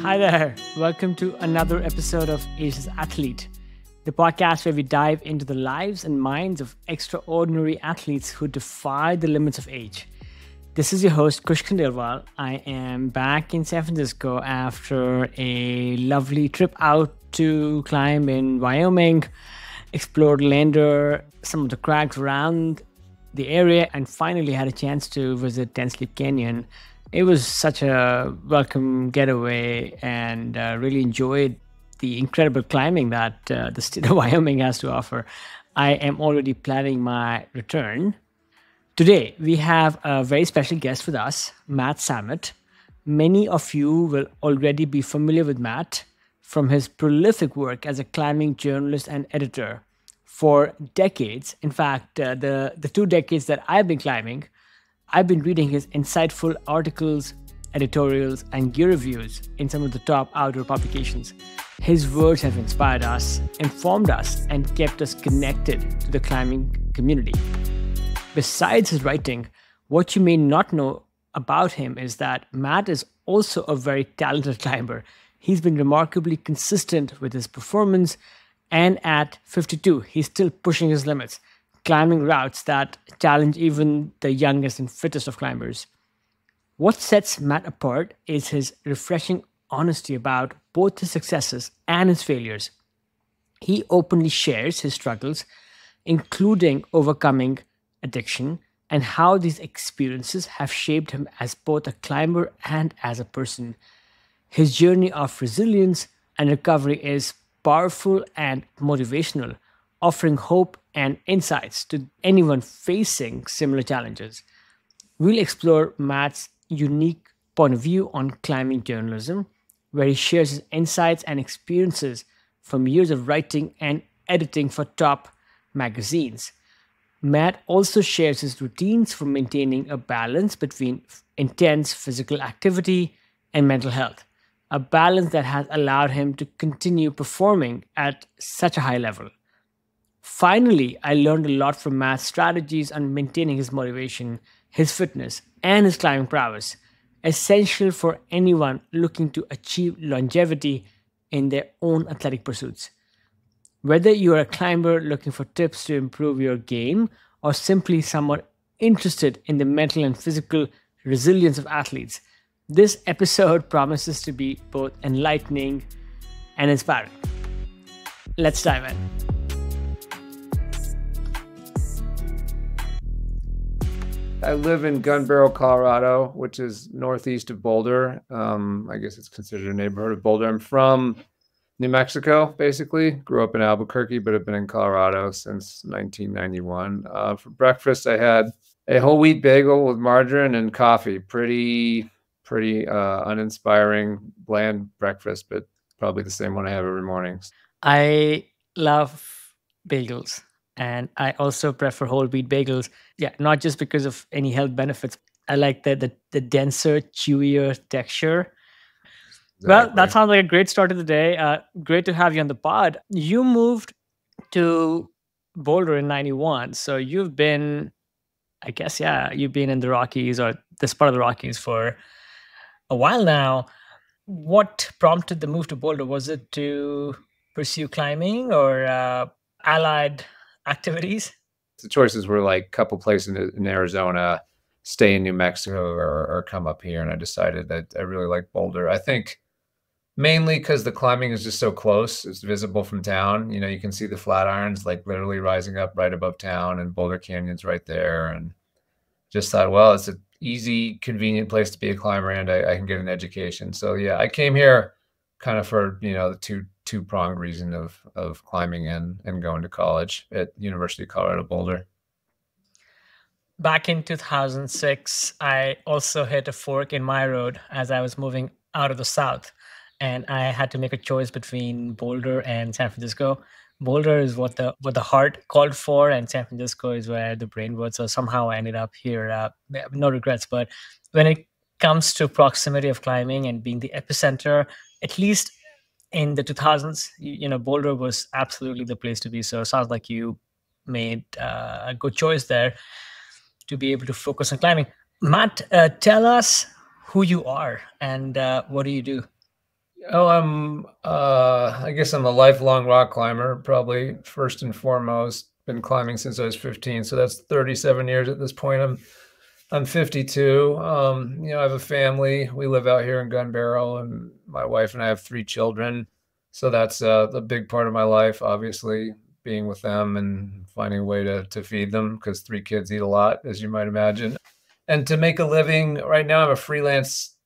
Hi there. Welcome to another episode of Asia's Athlete, the podcast where we dive into the lives and minds of extraordinary athletes who defy the limits of age. This is your host, Kush Khandelwal. I am back in San Francisco after a lovely trip out to climb in Wyoming, explored Lander, some of the crags around the area, and finally had a chance to visit Ten Sleep Canyon. It was such a welcome getaway and really enjoyed the incredible climbing that the state of Wyoming has to offer. I am already planning my return. Today, we have a very special guest with us, Matt Samet. Many of you will already be familiar with Matt from his prolific work as a climbing journalist and editor. For decades, in fact, the 2 decades that I've been climbing, I've been reading his insightful articles, editorials, and gear reviews in some of the top outdoor publications. His words have inspired us, informed us, and kept us connected to the climbing community. Besides his writing, what you may not know about him is that Matt is also a very talented climber. He's been remarkably consistent with his performance, and at 52, he's still pushing his limits, climbing routes that challenge even the youngest and fittest of climbers. What sets Matt apart is his refreshing honesty about both his successes and his failures. He openly shares his struggles, including overcoming addiction, and how these experiences have shaped him as both a climber and as a person. His journey of resilience and recovery is powerful and motivational, offering hope and insights to anyone facing similar challenges. We'll explore Matt's unique point of view on climbing journalism, where he shares his insights and experiences from years of writing and editing for top magazines. Matt also shares his routines for maintaining a balance between intense physical activity and mental health, a balance that has allowed him to continue performing at such a high level. Finally, I learned a lot from Matt's strategies on maintaining his motivation, his fitness, and his climbing prowess, essential for anyone looking to achieve longevity in their own athletic pursuits. Whether you are a climber looking for tips to improve your game or simply someone interested in the mental and physical resilience of athletes, this episode promises to be both enlightening and inspiring. Let's dive in. I live in Gun Barrel, Colorado, which is northeast of Boulder. I guess it's considered a neighborhood of Boulder. I'm from New Mexico, basically. Grew up in Albuquerque, but have been in Colorado since 1991. For breakfast, I had a whole wheat bagel with margarine and coffee. Pretty uninspiring, bland breakfast, but probably the same one I have every morning. I love bagels, and I also prefer whole wheat bagels. Yeah, not just because of any health benefits. I like the denser, chewier texture. Well, that sounds like a great start to the day. Great to have you on the pod. You moved to Boulder in 91. So you've been, I guess, yeah, you've been in the Rockies or this part of the Rockies for a while now. What prompted the move to Boulder? Was it to pursue climbing or allied activities? The choices were like a couple places in Arizona, stay in New Mexico, or come up here. And I decided that I really like Boulder. I think mainly because the climbing is just so close. It's visible from town. You know, you can see the Flatirons like literally rising up right above town, and Boulder Canyon's right there. And just thought, well, it's an easy, convenient place to be a climber, and I can get an education. So yeah, I came here kind of for, the two-pronged reason of climbing and going to college at University of Colorado Boulder. Back in 2006, I also hit a fork in my road as I was moving out of the South. And I had to make a choice between Boulder and San Francisco. Boulder is what the heart called for, and San Francisco is where the brain was. So somehow I ended up here. No regrets. But when it comes to proximity of climbing and being the epicenter, at least in the 2000s, Boulder was absolutely the place to be. So it sounds like you made a good choice there to be able to focus on climbing. Matt, tell us who you are and what do you do? Oh, I guess I'm a lifelong rock climber, probably first and foremost. Been climbing since I was 15, so that's 37 years at this point. I'm 52. I have a family. We live out here in Gun Barrel, and my wife and I have 3 children. So that's the big part of my life, obviously, being with them and finding a way to feed them because 3 kids eat a lot, as you might imagine. And to make a living, right now I'm a freelance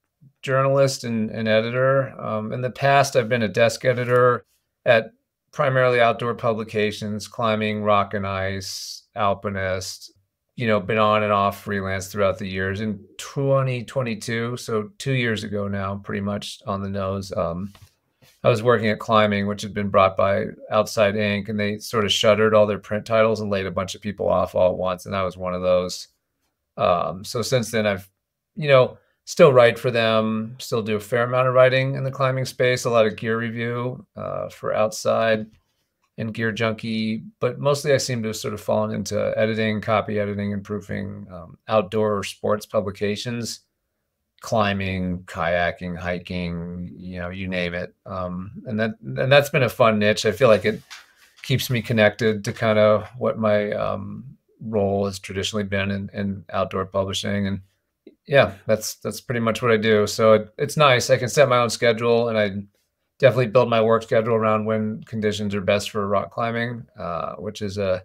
journalist and editor. In the past, I've been a desk editor at primarily outdoor publications, climbing, rock and ice, alpinist, been on and off freelance throughout the years. In 2022, so 2 years ago now, pretty much on the nose, I was working at Climbing, which had been brought by Outside Inc., and they sort of shuttered all their print titles and laid a bunch of people off all at once, and I was one of those. So since then, I've, still write for them, still do a fair amount of writing in the climbing space, a lot of gear review for Outside and Gear Junkie, but mostly I seem to have sort of fallen into editing, copy editing, and proofing outdoor sports publications, climbing, kayaking, hiking, you name it. And that's been a fun niche. I feel like it keeps me connected to kind of what my role has traditionally been in outdoor publishing. And yeah, that's pretty much what I do. So it's nice. I can set my own schedule, and I definitely build my work schedule around when conditions are best for rock climbing, which is a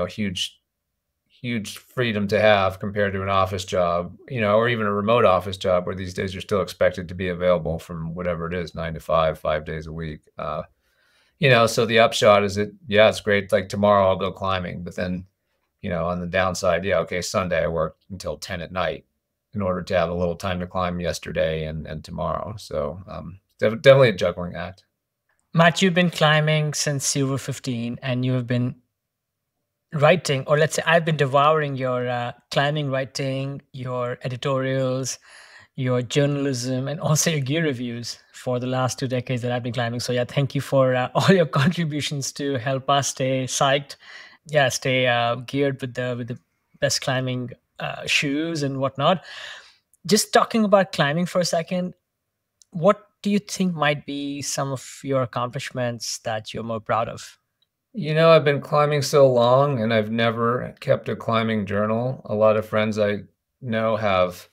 huge freedom to have compared to an office job, or even a remote office job where these days you're still expected to be available from whatever it is, 9 to 5, 5 days a week. So the upshot is that, yeah, it's great. Like tomorrow I'll go climbing, but then, on the downside, yeah, okay, Sunday I worked until 10 at night in order to have a little time to climb yesterday and tomorrow. So definitely a juggling act. Matt, you've been climbing since you were 15 and you have been writing, or let's say I've been devouring your climbing writing, your editorials, your journalism, and also your gear reviews for the last 2 decades that I've been climbing. So yeah, thank you for all your contributions to help us stay psyched. Yeah, stay geared with the best climbing shoes and whatnot. Just talking about climbing for a second, what do you think might be some of your accomplishments that you're more proud of? I've been climbing so long and I've never kept a climbing journal. A lot of friends I know have,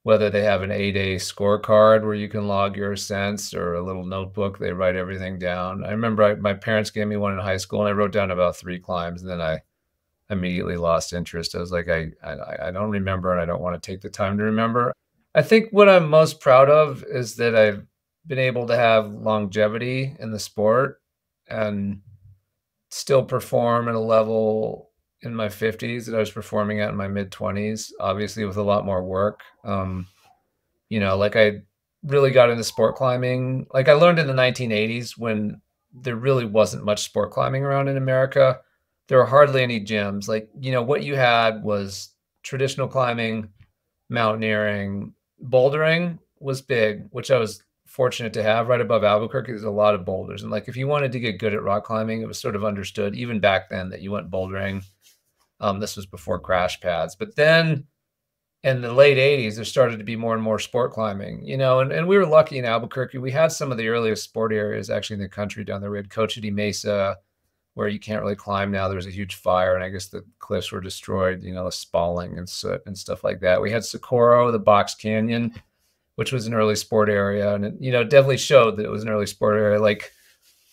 whether they have an 8A scorecard where you can log your ascents or a little notebook, they write everything down. I remember my parents gave me one in high school and I wrote down about 3 climbs, and then I immediately lost interest. I was like, I don't remember and I don't want to take the time to remember. I think what I'm most proud of is that I've been able to have longevity in the sport and still perform at a level in my 50s that I was performing at in my mid 20s, obviously with a lot more work. Like I really got into sport climbing. Like I learned in the 1980s when there really wasn't much sport climbing around in America. There were hardly any gyms. Like, what you had was traditional climbing, mountaineering, bouldering was big, which I was fortunate to have right above Albuquerque. There's a lot of boulders. And like, if you wanted to get good at rock climbing, it was sort of understood even back then that you went bouldering. This was before crash pads. But then in the late 80s, there started to be more and more sport climbing, and we were lucky in Albuquerque. We had some of the earliest sport areas actually in the country down there. We had Cochiti Mesa, where you can't really climb now. There was a huge fire, and I guess the cliffs were destroyed, the spalling and soot and stuff like that. We had Socorro, the Box Canyon, which was an early sport area. And it, definitely showed that it was an early sport area. Like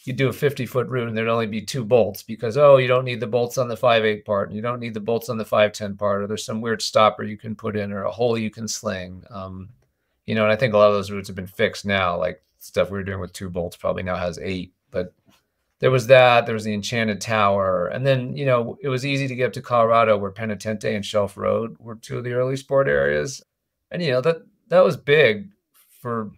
you do a 50-foot route and there'd only be 2 bolts because, oh, you don't need the bolts on the 5/8 part, and you don't need the bolts on the 5/10 part, or there's some weird stopper you can put in or a hole you can sling. And I think a lot of those routes have been fixed now. Like stuff we were doing with 2 bolts probably now has 8. But there was that. There was the Enchanted Tower. And then, it was easy to get up to Colorado, where Penitente and Shelf Road were 2 of the early sport areas. And, that was big for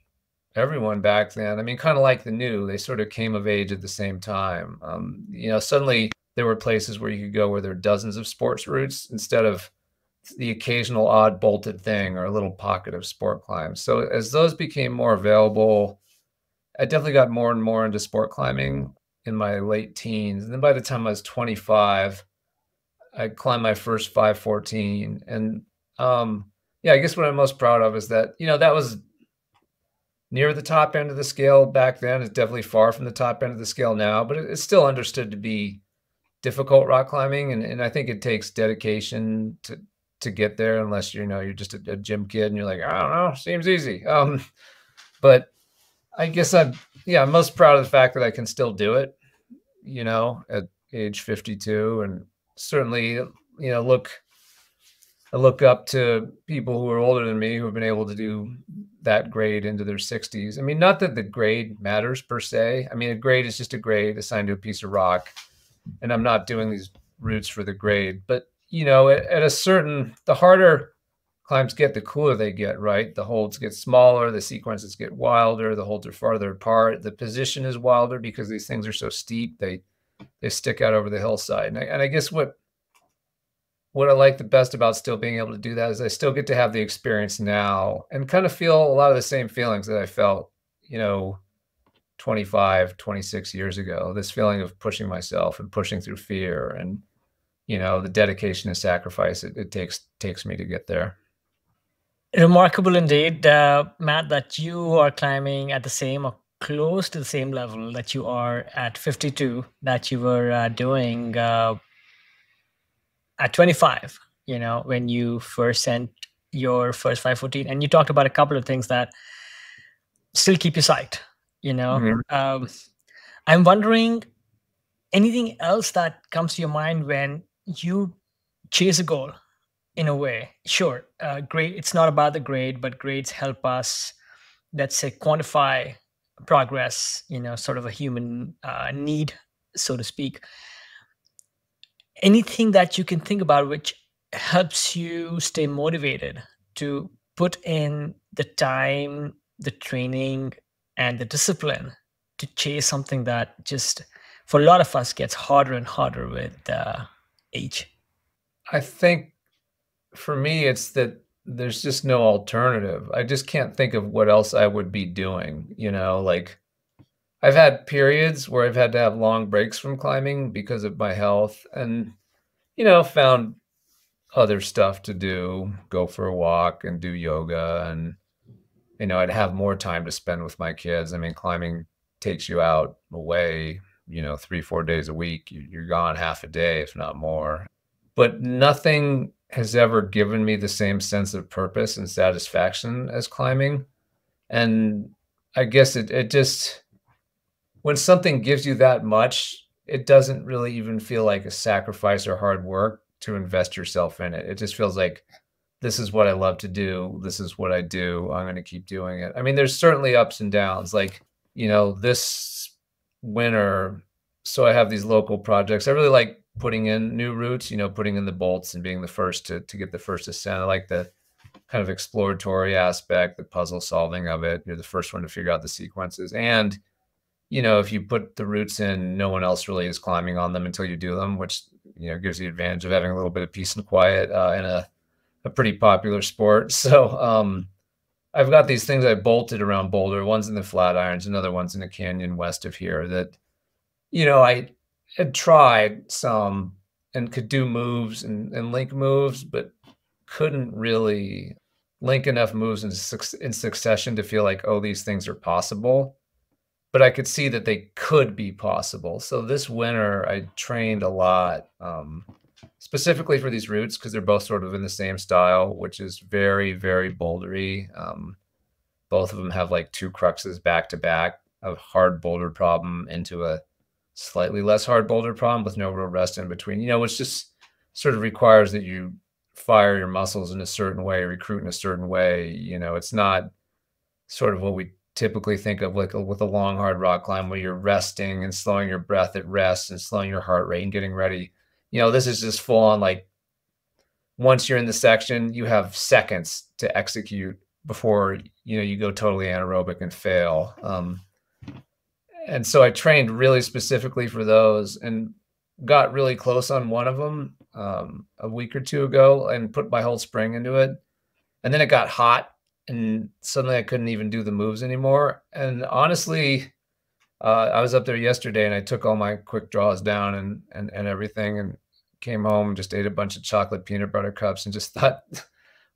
everyone back then. I mean, kind of like the new, they sort of came of age at the same time. Suddenly there were places where you could go where there are dozens of sports routes instead of the occasional odd bolted thing or a little pocket of sport climbs. So as those became more available, I definitely got more and more into sport climbing in my late teens. And then by the time I was 25, I climbed my first 514. And yeah, I guess what I'm most proud of is that, that was near the top end of the scale back then. It's definitely far from the top end of the scale now, but it's still understood to be difficult rock climbing, and I think it takes dedication to get there, unless you're just a gym kid and you're like, I don't know, seems easy. But I guess I'm most proud of the fact that I can still do it, at age 52, and certainly, I look up to people who are older than me who have been able to do that grade into their 60s. I mean, not that the grade matters per se. I mean, a grade is just a grade assigned to a piece of rock, and I'm not doing these routes for the grade. But at a certain, the harder climbs get, the cooler they get, right? The holds get smaller, the sequences get wilder, the holds are farther apart, the position is wilder because these things are so steep, they stick out over the hillside. And I guess what I like the best about still being able to do that is I still get to have the experience now and kind of feel a lot of the same feelings that I felt, 25, 26 years ago. This feeling of pushing myself and pushing through fear, and the dedication and sacrifice it takes me to get there. Remarkable indeed, Matt, that you are climbing at the same or close to the same level that you are at 52 that you were doing at 25, when you first sent your first 514. And you talked about a couple of things that still keep you psyched, Mhm. I'm wondering, anything else that comes to your mind when you chase a goal in a way? Sure, grade, it's not about the grade, but grades help us, let's say, quantify progress, sort of a human need, so to speak. Anything that you can think about which helps you stay motivated to put in the time, the training, and the discipline to chase something that just, for a lot of us, gets harder and harder with age? I think for me, it's that there's just no alternative. I just can't think of what else I would be doing, like I've had periods where I've had to have long breaks from climbing because of my health, and, found other stuff to do, go for a walk and do yoga. And, I'd have more time to spend with my kids. I mean, climbing takes you out away, 3, 4 days a week. You're gone half a day, if not more. But nothing has ever given me the same sense of purpose and satisfaction as climbing. And I guess it just, when something gives you that much, it doesn't really even feel like a sacrifice or hard work to invest yourself in it. It just feels like, this is what I love to do. This is what I do. I'm going to keep doing it. I mean, there's certainly ups and downs. Like, this winter, so I have these local projects. I really like putting in new routes, putting in the bolts and being the first to get the first ascent. I like the kind of exploratory aspect, the puzzle solving of it. You're the first one to figure out the sequences. And, if you put the routes in, no one else really is climbing on them until you do them, which, gives you the advantage of having a little bit of peace and quiet in a pretty popular sport. So I've got these things I bolted around Boulder. One's in the Flatirons, another one's in a canyon west of here that, I had tried some and could do moves and link moves, but couldn't really link enough moves in succession to feel like, oh, these things are possible. But I could see that they could be possible. So this winter, I trained a lot, specifically for these routes, because they're both sort of in the same style, which is very, very bouldery. Both of them have like 2 cruxes back to back, a hard boulder problem into a slightly less hard boulder problem with no real rest in between, which just sort of requires that you fire your muscles in a certain way, recruit in a certain way. It's not sort of what we typically think of like with a long, hard rock climb where you're resting and slowing your breath at rest and slowing your heart rate and getting ready. This is just full on, like, once you're in the section, you have seconds to execute before, you go totally anaerobic and fail. And so I trained really specifically for those and got really close on one of them a week or 2 ago and put my whole spring into it. And then it got hot and suddenly I couldn't even do the moves anymore. And honestly, I was up there yesterday and I took all my quick draws down and everything, and came home and just ate a bunch of chocolate peanut butter cups and just thought,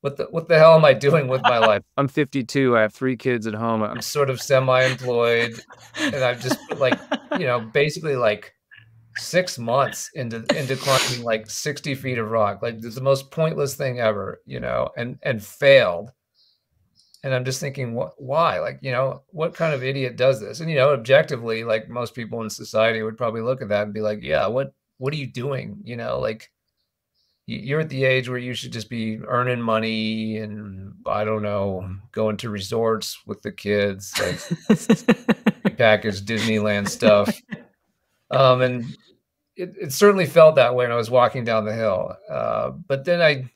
what the hell am I doing with my life? I'm 52. I have 3 kids at home. I'm sort of semi-employed, and I've just put like, basically like 6 months into climbing like 60 feet of rock. Like it's the most pointless thing ever, and failed. And I'm just thinking, why? Like, what kind of idiot does this? And objectively, like most people in society would probably look at that and be like, yeah, what are you doing? Like you're at the age where you should just be earning money and I don't know, going to resorts with the kids, like packaged Disneyland stuff. And it certainly felt that way when I was walking down the hill. But then I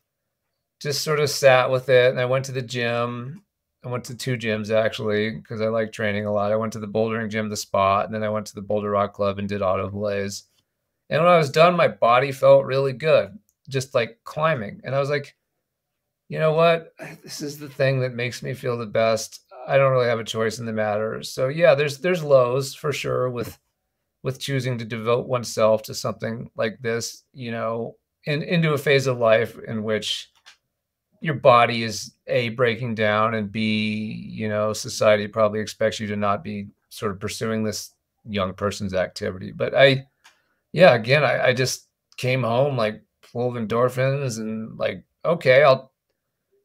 just sort of sat with it, and I went to the gym. I went to 2 gyms actually because I like training a lot. I went to the bouldering gym, the Spot, and then I went to the Boulder Rock Club and did auto blaze. And when I was done, my body felt really good, just like climbing. And I was like, you know what? This is the thing that makes me feel the best. I don't really have a choice in the matter. So yeah, there's lows for sure with choosing to devote oneself to something like this, into a phase of life in which your body is A, breaking down, and B, society probably expects you to not be sort of pursuing this young person's activity. But again, I just came home like full of endorphins and like, okay, I'll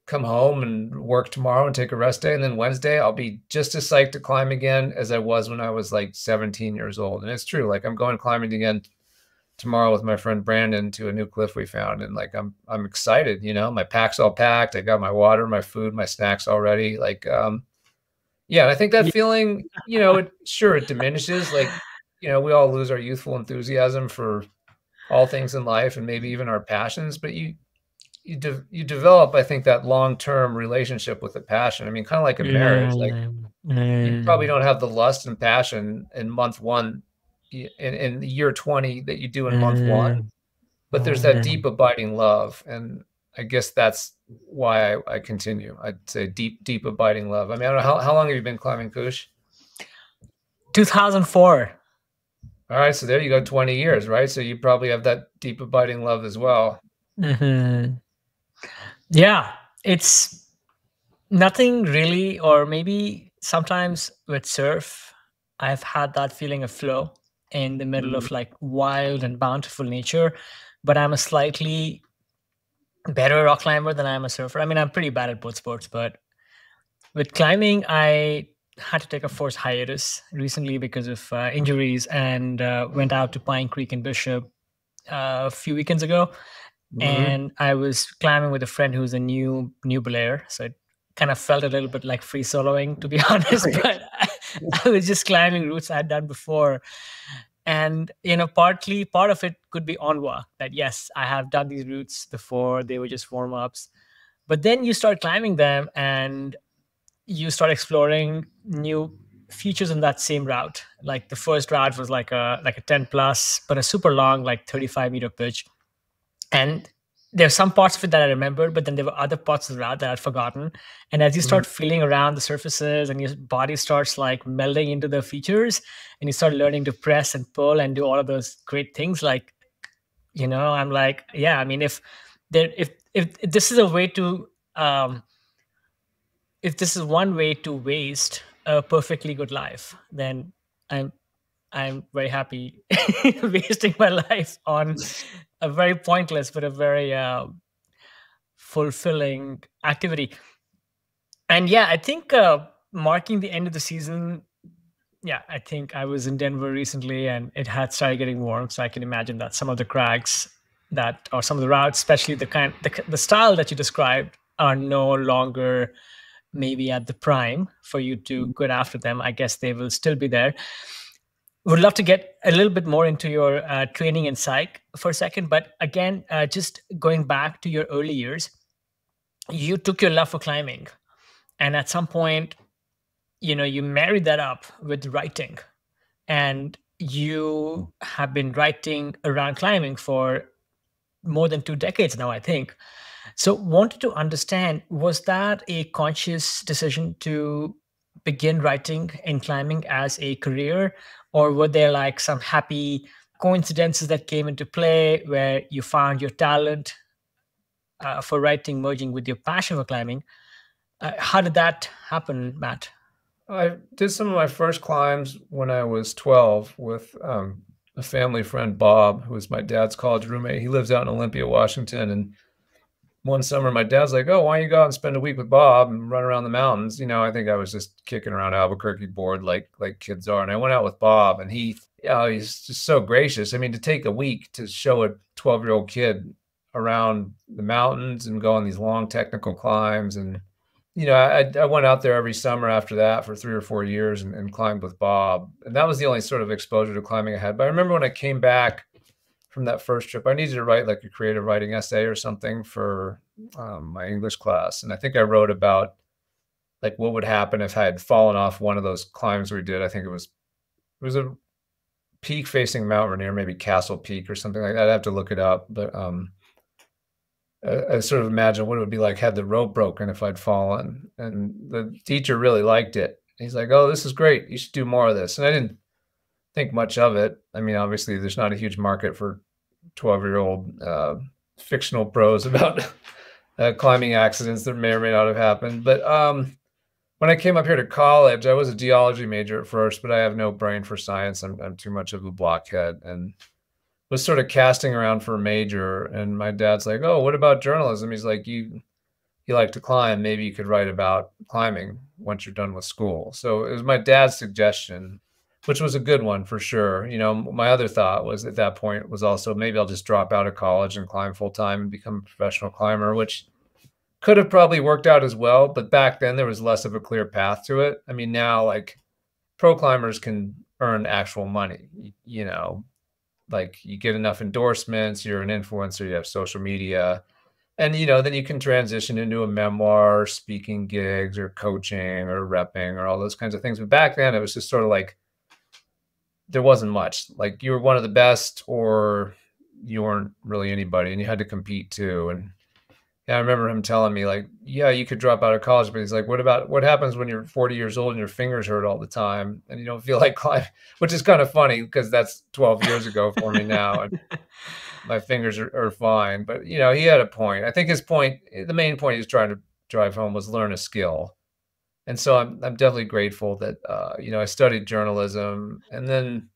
come home and work tomorrow and take a rest day. And then Wednesday, I'll be just as psyched to climb again as I was when I was like 17 years old. And it's true. Like I'm going climbing again tomorrow with my friend Brandon to a new cliff we found. And like, I'm excited, my pack's all packed. I got my water, my food, my snacks already. Like, yeah. And I think that feeling, it diminishes. Like, we all lose our youthful enthusiasm for all things in life and maybe even our passions, but you develop, I think, that long-term relationship with the passion. I mean, kind of like a marriage. Like you probably don't have the lust and passion in month one, in year 20 that you do in month one, but there's that deep abiding love. And I guess that's why I continue. I'd say deep abiding love. I mean, I don't know, how long have you been climbing, Kush? 2004. All right, so there you go, 20 years, right? So you probably have that deep abiding love as well. Mm-hmm. Yeah, it's nothing really, or maybe sometimes with surf, I've had that feeling of flow in the middle of like wild and bountiful nature, but I'm a slightly better rock climber than I am a surfer. I mean, I'm pretty bad at both sports, but with climbing, I had to take a forced hiatus recently because of injuries, and went out to Pine Creek and Bishop a few weekends ago. And I was climbing with a friend who's a new belayer, so it kind of felt a little bit like free soloing, to be honest. But I was just climbing routes I'd done before, and part of it could be envoi, that yes, I have done these routes before, they were just warm-ups, but then you start climbing them and you start exploring new features in that same route. Like the first route was like a 10 plus, but a super long, like 35-meter pitch. And there's some parts of it that I remembered, but then there were other parts of the route that I'd forgotten. And as you start feeling around the surfaces and your body starts like melding into the features, and you start learning to press and pull and do all of those great things, like, I'm like, yeah, I mean, if this is a way to, if this is one way to waste a perfectly good life, then I'm very happy wasting my life on a very pointless but a very fulfilling activity. And yeah, I think marking the end of the season, yeah, I think I was in Denver recently and it had started getting warm, so I can imagine that some of the crags that, or some of the routes, especially the style that you described, are no longer maybe at the prime for you to go after them. I guess they will still be there. Would love to get a little bit more into your training and psych for a second. But again, just going back to your early years, you took your love for climbing. And at some point, you married that up with writing. And you have been writing around climbing for more than 2 decades now, I think. So wanted to understand, was that a conscious decision to begin writing and climbing as a career, or were there like some happy coincidences that came into play where you found your talent? for writing merging with your passion for climbing. How did that happen, Matt? I did some of my first climbs when I was 12 with a family friend, Bob, who was my dad's college roommate. He lives out in Olympia, Washington. And one summer, my dad's like, "Oh, why don't you go out and spend a week with Bob and run around the mountains?" I think I was just kicking around Albuquerque bored like kids are. And I went out with Bob, and he's just so gracious. I mean, to take a week to show a 12-year-old kid around the mountains and go on these long technical climbs. And I went out there every summer after that for 3 or 4 years and climbed with Bob. And that was the only sort of exposure to climbing I had. But I remember when I came back from that first trip, I needed to write like a creative writing essay or something for my English class. And I think I wrote about like what would happen if I had fallen off one of those climbs we did. I think it was a peak facing Mount Rainier, maybe Castle Peak or something like that. I'd have to look it up. But I sort of imagine what it would be like had the rope broken if I'd fallen. And the teacher really liked it. He's like, "Oh, this is great. You should do more of this." And I didn't think much of it. I mean, obviously, there's not a huge market for 12-year-old fictional prose about climbing accidents that may or may not have happened. But when I came up here to college, I was a geology major at first, but I have no brain for science. I'm too much of a blockhead, and was sort of casting around for a major. And my dad's like, "Oh, what about journalism?" He's like, you like to climb. Maybe you could write about climbing once you're done with school." So it was my dad's suggestion, which was a good one for sure. My other thought was at that point was also maybe I'll just drop out of college and climb full time and become a professional climber, which could have probably worked out as well. But back then there was less of a clear path to it. I mean, now like pro climbers can earn actual money, like you get enough endorsements, you're an influencer, you have social media, and then you can transition into a memoir, speaking gigs, or coaching, or repping, or all those kinds of things. But back then, it was just sort of like there wasn't much. Like you were one of the best, or you weren't really anybody, and you had to compete too. And yeah, I remember him telling me like, "Yeah, you could drop out of college," but he's like, what happens when you're 40 years old and your fingers hurt all the time and you don't feel like climbing?" Which is kind of funny because that's 12 years ago for me now. And my fingers are fine. But he had a point. I think the main point he was trying to drive home was learn a skill. And so I'm definitely grateful that I studied journalism, and then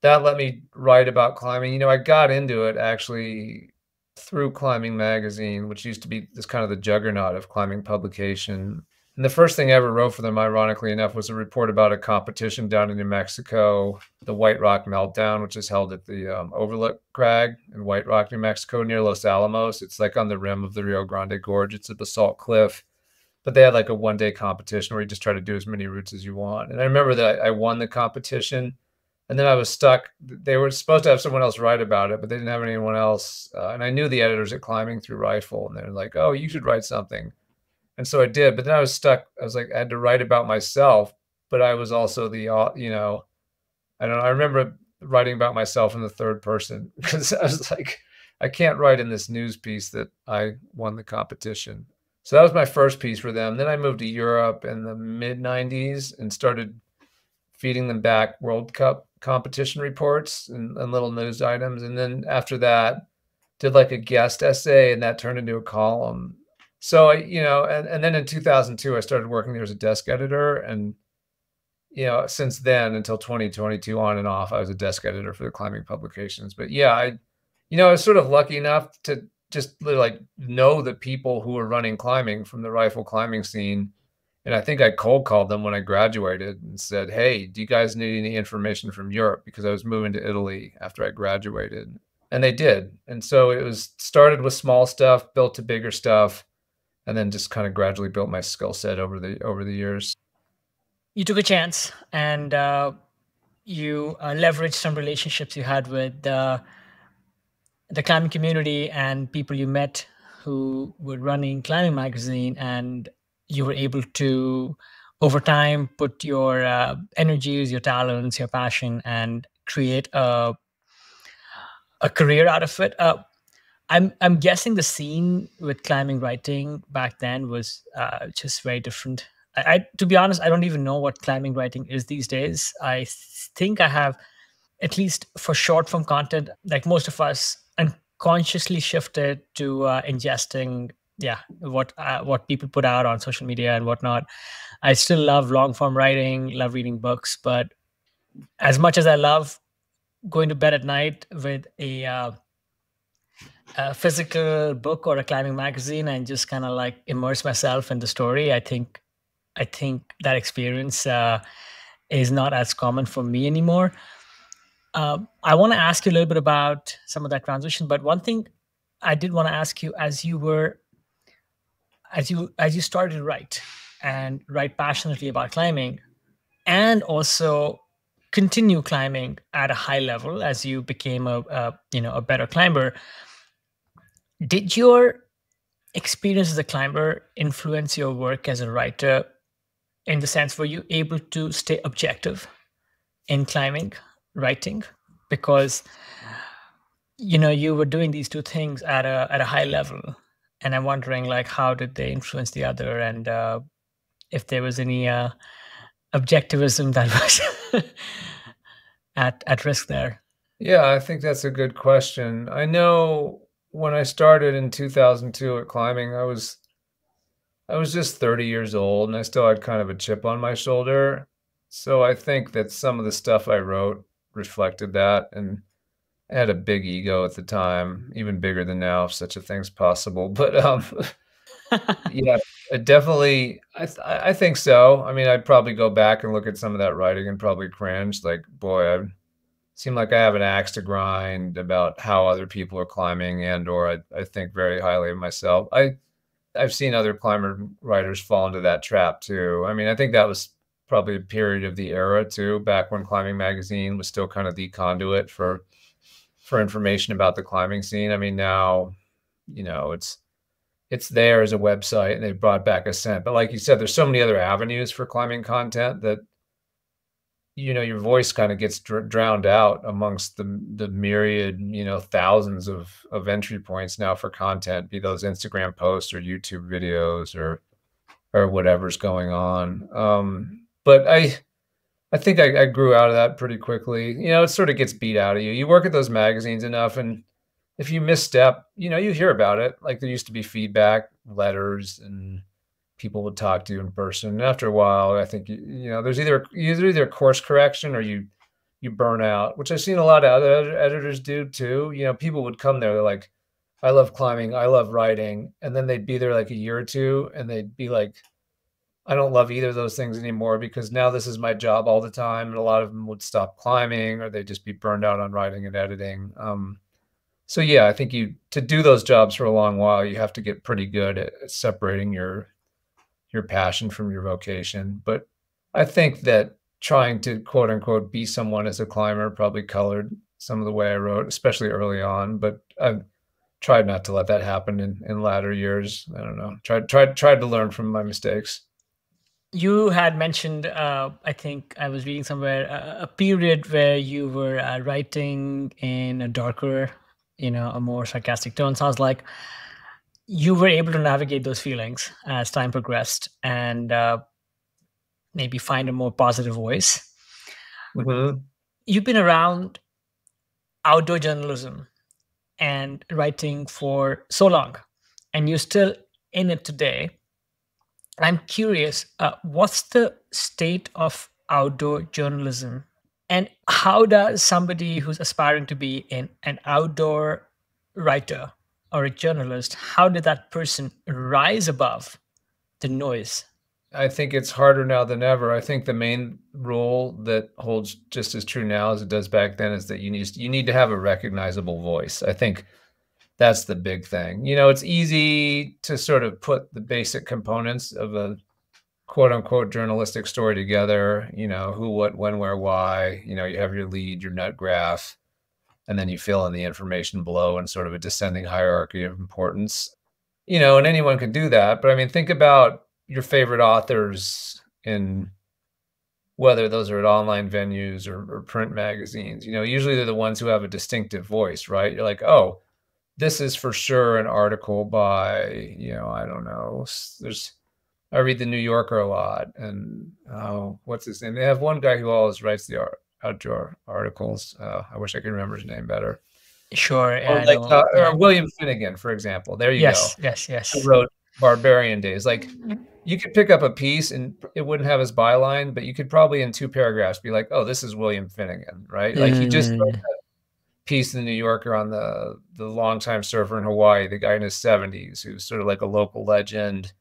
that let me write about climbing. I got into it actually through Climbing Magazine, which used to be this kind of the juggernaut of climbing publication. And the first thing I ever wrote for them, ironically enough, was a report about a competition down in New Mexico, the White Rock Meltdown, which is held at the Overlook Crag in White Rock, New Mexico, near Los Alamos. It's like on the rim of the Rio Grande Gorge. It's a basalt cliff. But they had like a one-day competition where you just try to do as many routes as you want. And I remember that I won the competition, and then I was stuck. They were supposed to have someone else write about it, but they didn't have anyone else. And I knew the editors at Climbing Through Rifle, and they're like, "Oh, you should write something." And so I did, but then I was stuck. I was like, I had to write about myself, but I was also I don't know. I remember writing about myself in the third person because I was like, I can't write in this news piece that I won the competition. So that was my first piece for them. Then I moved to Europe in the mid 90s and started feeding them back World Cup competition reports and little news items. And then after that, did like a guest essay, and that turned into a column. So and then in 2002, I started working there as a desk editor. And, since then until 2022 on and off, I was a desk editor for the climbing publications. But yeah, I was sort of lucky enough to just like know the people who were running climbing from the rifle climbing scene. And I think I cold called them when I graduated and said, "Hey, do you guys need any information from Europe?" Because I was moving to Italy after I graduated. And they did. And so it was started with small stuff, built to bigger stuff, and then just kind of gradually built my skill set over the years. You took a chance, and you leveraged some relationships you had with the climbing community and people you met who were running Climbing Magazine, and you were able to, over time, put your energies, your talents, your passion, and create a career out of it. I'm guessing the scene with climbing writing back then was just very different. To be honest, I don't even know what climbing writing is these days. I think I have, at least for short form content, like most of us, and consciously shifted to ingesting, yeah, what people put out on social media and whatnot. I still love long form writing, love reading books, but as much as I love going to bed at night with a physical book or a climbing magazine and just kind of like immerse myself in the story, I think that experience is not as common for me anymore. I want to ask you a little bit about some of that transition, but one thing I did want to ask you, as you started to write and write passionately about climbing, and also continue climbing at a high level as you became a better climber, did your experience as a climber influence your work as a writer, in the sense were you able to stay objective in climbing writing? Because you were doing these two things at a high level, and I'm wondering, like, how did they influence the other, and if there was any objectivism that was at risk there. Yeah, I think that's a good question. I know when I started in 2002 at climbing, I was just 30 years old and I still had kind of a chip on my shoulder. So I think that some of the stuff I wrote reflected that, and I had a big ego at the time, even bigger than now if such a thing's possible. But yeah, it definitely I think so. I mean, I'd probably go back and look at some of that writing and probably cringe like, boy, I seem like I have an axe to grind about how other people are climbing, and or I think very highly of myself. I've seen other climber writers fall into that trap too. I mean, I think that was probably a period of the era too, back when Climbing Magazine was still kind of the conduit for information about the climbing scene. I mean, now, it's there as a website and they brought back Ascent. But like you said, there's so many other avenues for climbing content that your voice kind of gets drowned out amongst the myriad, thousands of entry points now for content, be those Instagram posts or YouTube videos or whatever's going on. But I think I grew out of that pretty quickly. It sort of gets beat out of you. You work at those magazines enough, and if you misstep, you hear about it. Like there used to be feedback letters and people would talk to you in person. And after a while, I think there's either course correction or you burn out, which I've seen a lot of other editors do too. People would come there, they're like, I love climbing, I love writing, and then they'd be there like a year or two, and they'd be like, I don't love either of those things anymore because now this is my job all the time. And a lot of them would stop climbing or they'd just be burned out on writing and editing. So yeah, I think to do those jobs for a long while, you have to get pretty good at separating your passion from your vocation. But I think that trying to quote unquote be someone as a climber probably colored some of the way I wrote, especially early on. But I've tried not to let that happen in latter years. I don't know. Tried to learn from my mistakes. You had mentioned, I think I was reading somewhere, a period where you were writing in a darker, a more sarcastic tone. Sounds like you were able to navigate those feelings as time progressed and maybe find a more positive voice. Mm-hmm. You've been around outdoor journalism and writing for so long, and you're still in it today. I'm curious, what's the state of outdoor journalism? And how does somebody who's aspiring to be an outdoor writer or a journalist, how did that person rise above the noise? I think it's harder now than ever. I think the main rule that holds just as true now as it does back then is that you need to have a recognizable voice. I think that's the big thing. It's easy to sort of put the basic components of a quote unquote journalistic story together, who, what, when, where, why. You have your lead, your nut graph, and then you fill in the information below in sort of a descending hierarchy of importance. And anyone can do that. But I mean, think about your favorite authors in whether those are at online venues or print magazines. Usually they're the ones who have a distinctive voice, right? You're like, oh, this is for sure an article by, I don't know. I read the New Yorker a lot, and what's his name? They have one guy who always writes the outdoor articles. I wish I could remember his name better. Sure. Yeah, Or I like, know. Yeah. or William Finnegan, for example. There you go. Yes. Yes. Who Yes. wrote Barbarian Days. Like, you could pick up a piece and it wouldn't have his byline, but you could probably in 2 paragraphs be like, "Oh, this is William Finnegan," right? Like, he just wrote Mm, that piece in the New Yorker on the longtime surfer in Hawaii, the guy in his 70s who's sort of like a local legend,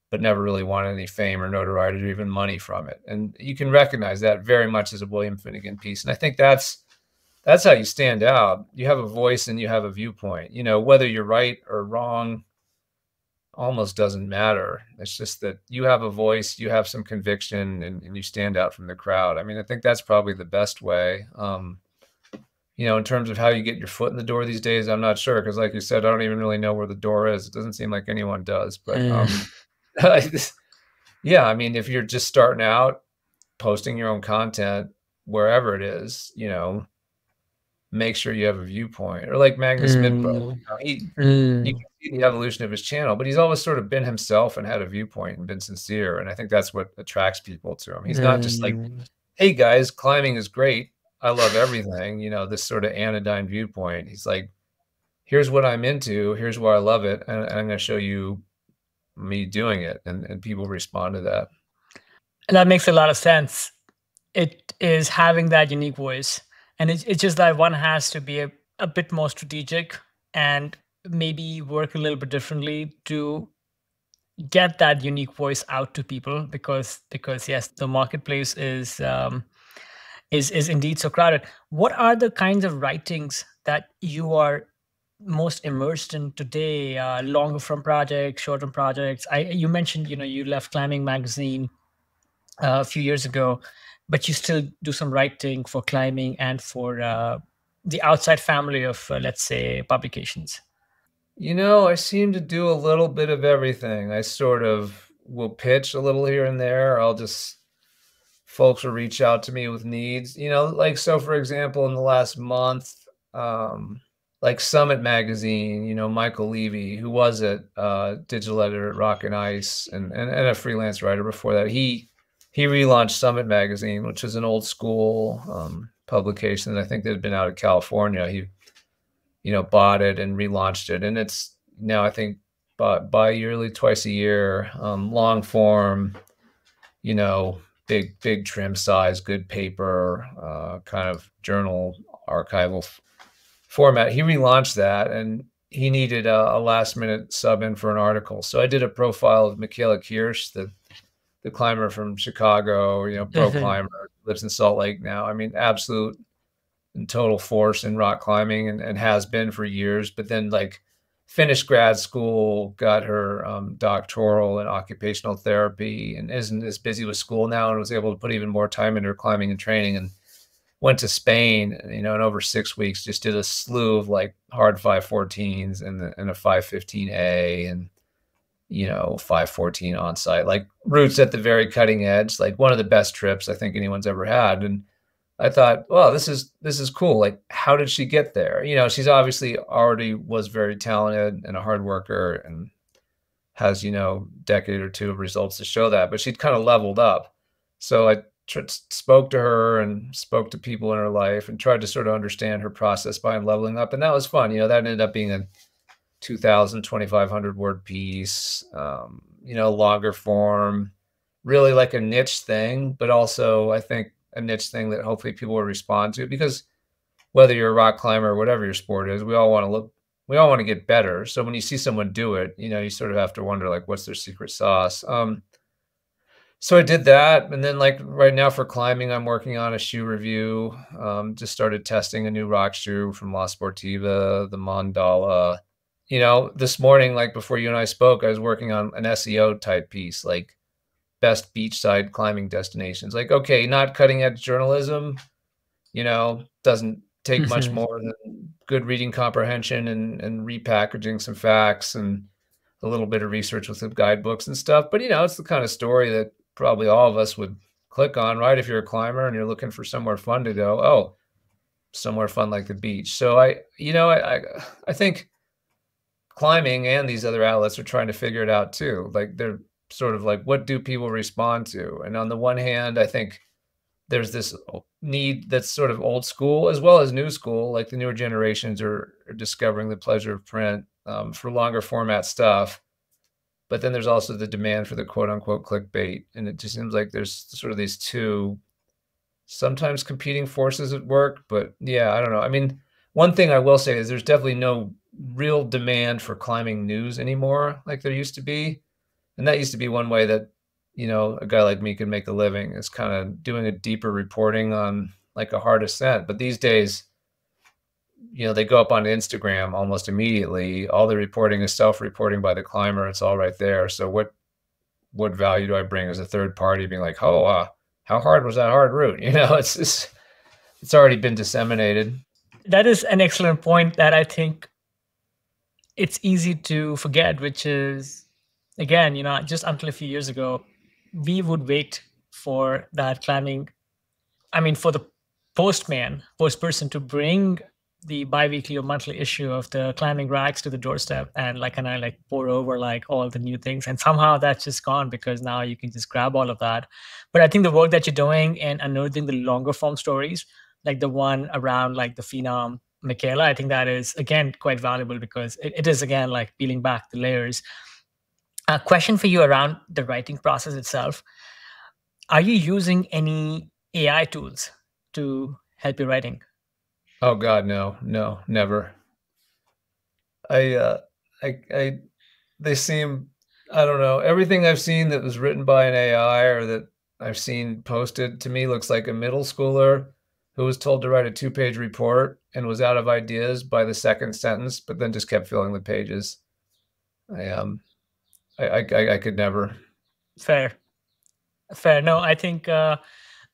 but never really wanted any fame or notoriety or even money from it. And you can recognize that very much as a William Finnegan piece. And I think that's how you stand out. You have a voice and you have a viewpoint. You know, whether you're right or wrong almost doesn't matter. It's just that you have a voice, you have some conviction, and you stand out from the crowd. I mean, I think that's probably the best way. In terms of how you get your foot in the door these days, I'm not sure because, like you said, I don't even really know where the door is. It doesn't seem like anyone does. But mm, yeah, I mean, if you're just starting out, posting your own content wherever it is, make sure you have a viewpoint. Or like Magnus Midbro, mm, you mm, can see the evolution of his channel, but he's always sort of been himself and had a viewpoint and been sincere. And I think that's what attracts people to him. He's not just like, mm. hey guys, climbing is great. I love everything, this sort of anodyne viewpoint. He's like, here's what I'm into, here's why I love it, and I'm going to show you me doing it. And people respond to that. And that makes a lot of sense. It is having that unique voice. And it's just that one has to be a bit more strategic and maybe work a little bit differently to get that unique voice out to people because yes, the marketplace is indeed so crowded. What are the kinds of writings that you are most immersed in today? Longer form projects, shorter projects. You mentioned you left Climbing magazine a few years ago, but you still do some writing for Climbing and for the outside family of let's say publications. I seem to do a little bit of everything. I sort of will pitch a little here and there. Folks will reach out to me with needs, like, so for example, in the last month, like Summit Magazine, Michael Levy, who was at digital editor at Rock and Ice and a freelance writer before that, he relaunched Summit Magazine, which is an old school publication that I think that had been out of California. He bought it and relaunched it, and it's now I think bi-yearly, twice a year, long form, you know, big trim size, good paper, kind of journal archival format. He relaunched that, and he needed a last minute sub in for an article. So I did a profile of Michaela Kirsch, the climber from Chicago, pro climber, lives in Salt Lake now. I mean, absolute and total force in rock climbing and has been for years. But then, like, finished grad school, got her doctoral in occupational therapy, and isn't as busy with school now, and was able to put even more time into her climbing and training, and went to Spain, in over 6 weeks, just did a slew of like hard 514s and a 515A and 514 on site, like routes at the very cutting edge, like one of the best trips I think anyone's ever had. And I thought, well, this is cool. Like, how did she get there? She's obviously already was very talented and a hard worker and has, decade or two of results to show that, but she'd kind of leveled up. So I spoke to her and spoke to people in her life and tried to sort of understand her process behind leveling up. And that was fun. That ended up being a 2,000, 2,500 word piece, longer form, really like a niche thing, but also I think a niche thing that hopefully people will respond to, because whether you're a rock climber or whatever your sport is, we all want to get better. So when you see someone do it, you sort of have to wonder, like, what's their secret sauce? So I did that. And then, like, right now for climbing, I'm working on a shoe review. Just started testing a new rock shoe from La Sportiva, the Mandala. This morning, like before you and I spoke, I was working on an SEO type piece, like best beachside climbing destinations. Like, okay, not cutting edge journalism, doesn't take much Mhm. more than good reading comprehension and repackaging some facts and a little bit of research with some guidebooks and stuff. But, it's the kind of story that probably all of us would click on, right? If you're a climber and you're looking for somewhere fun to go, oh, somewhere fun like the beach. So I think climbing and these other outlets are trying to figure it out too. Like, they're sort of like, what do people respond to? And on the one hand, I think there's this need that's sort of old school as well as new school. Like the newer generations are discovering the pleasure of print for longer format stuff. But then there's also the demand for the quote unquote clickbait. And it just seems like there's sort of these two sometimes competing forces at work. But yeah, I don't know. I mean, one thing I will say is there's definitely no real demand for climbing news anymore like there used to be. And that used to be one way that, a guy like me could make a living, is kind of doing a deeper reporting on like a hard ascent. But these days, they go up on Instagram almost immediately. All the reporting is self-reporting by the climber. It's all right there. So what value do I bring as a third party being like, oh, how hard was that hard route? It's already been disseminated. That is an excellent point that I think it's easy to forget, which is, again, just until a few years ago, we would wait for that climbing. I mean, for the post person to bring the bi-weekly or monthly issue of the climbing racks to the doorstep and pour over like all the new things. And somehow that's just gone because now you can just grab all of that. But I think the work that you're doing in unearthing the longer form stories, like the one around like the phenom Michaela, I think that is, again, quite valuable because it is, again, like peeling back the layers. A question for you around the writing process itself. Are you using any AI tools to help your writing? Oh God, no, never. They seem, I don't know, everything I've seen that was written by an AI or that I've seen posted to me looks like a middle schooler who was told to write a 2-page report and was out of ideas by the second sentence, but then just kept filling the pages. I could never. Fair. No, I think I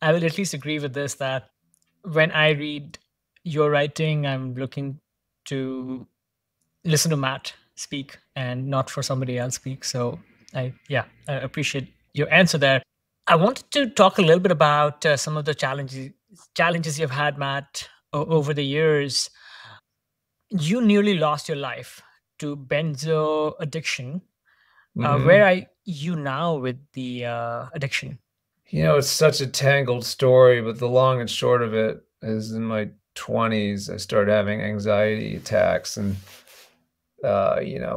will at least agree with this, that when I read your writing, I'm looking to listen to Matt speak and not for somebody else speak. So I appreciate your answer there. I wanted to talk a little bit about some of the challenges you've had, Matt, over the years. You nearly lost your life to benzo addiction. Where are you now with the addiction? It's such a tangled story, but the long and short of it is in my 20s, I started having anxiety attacks. And,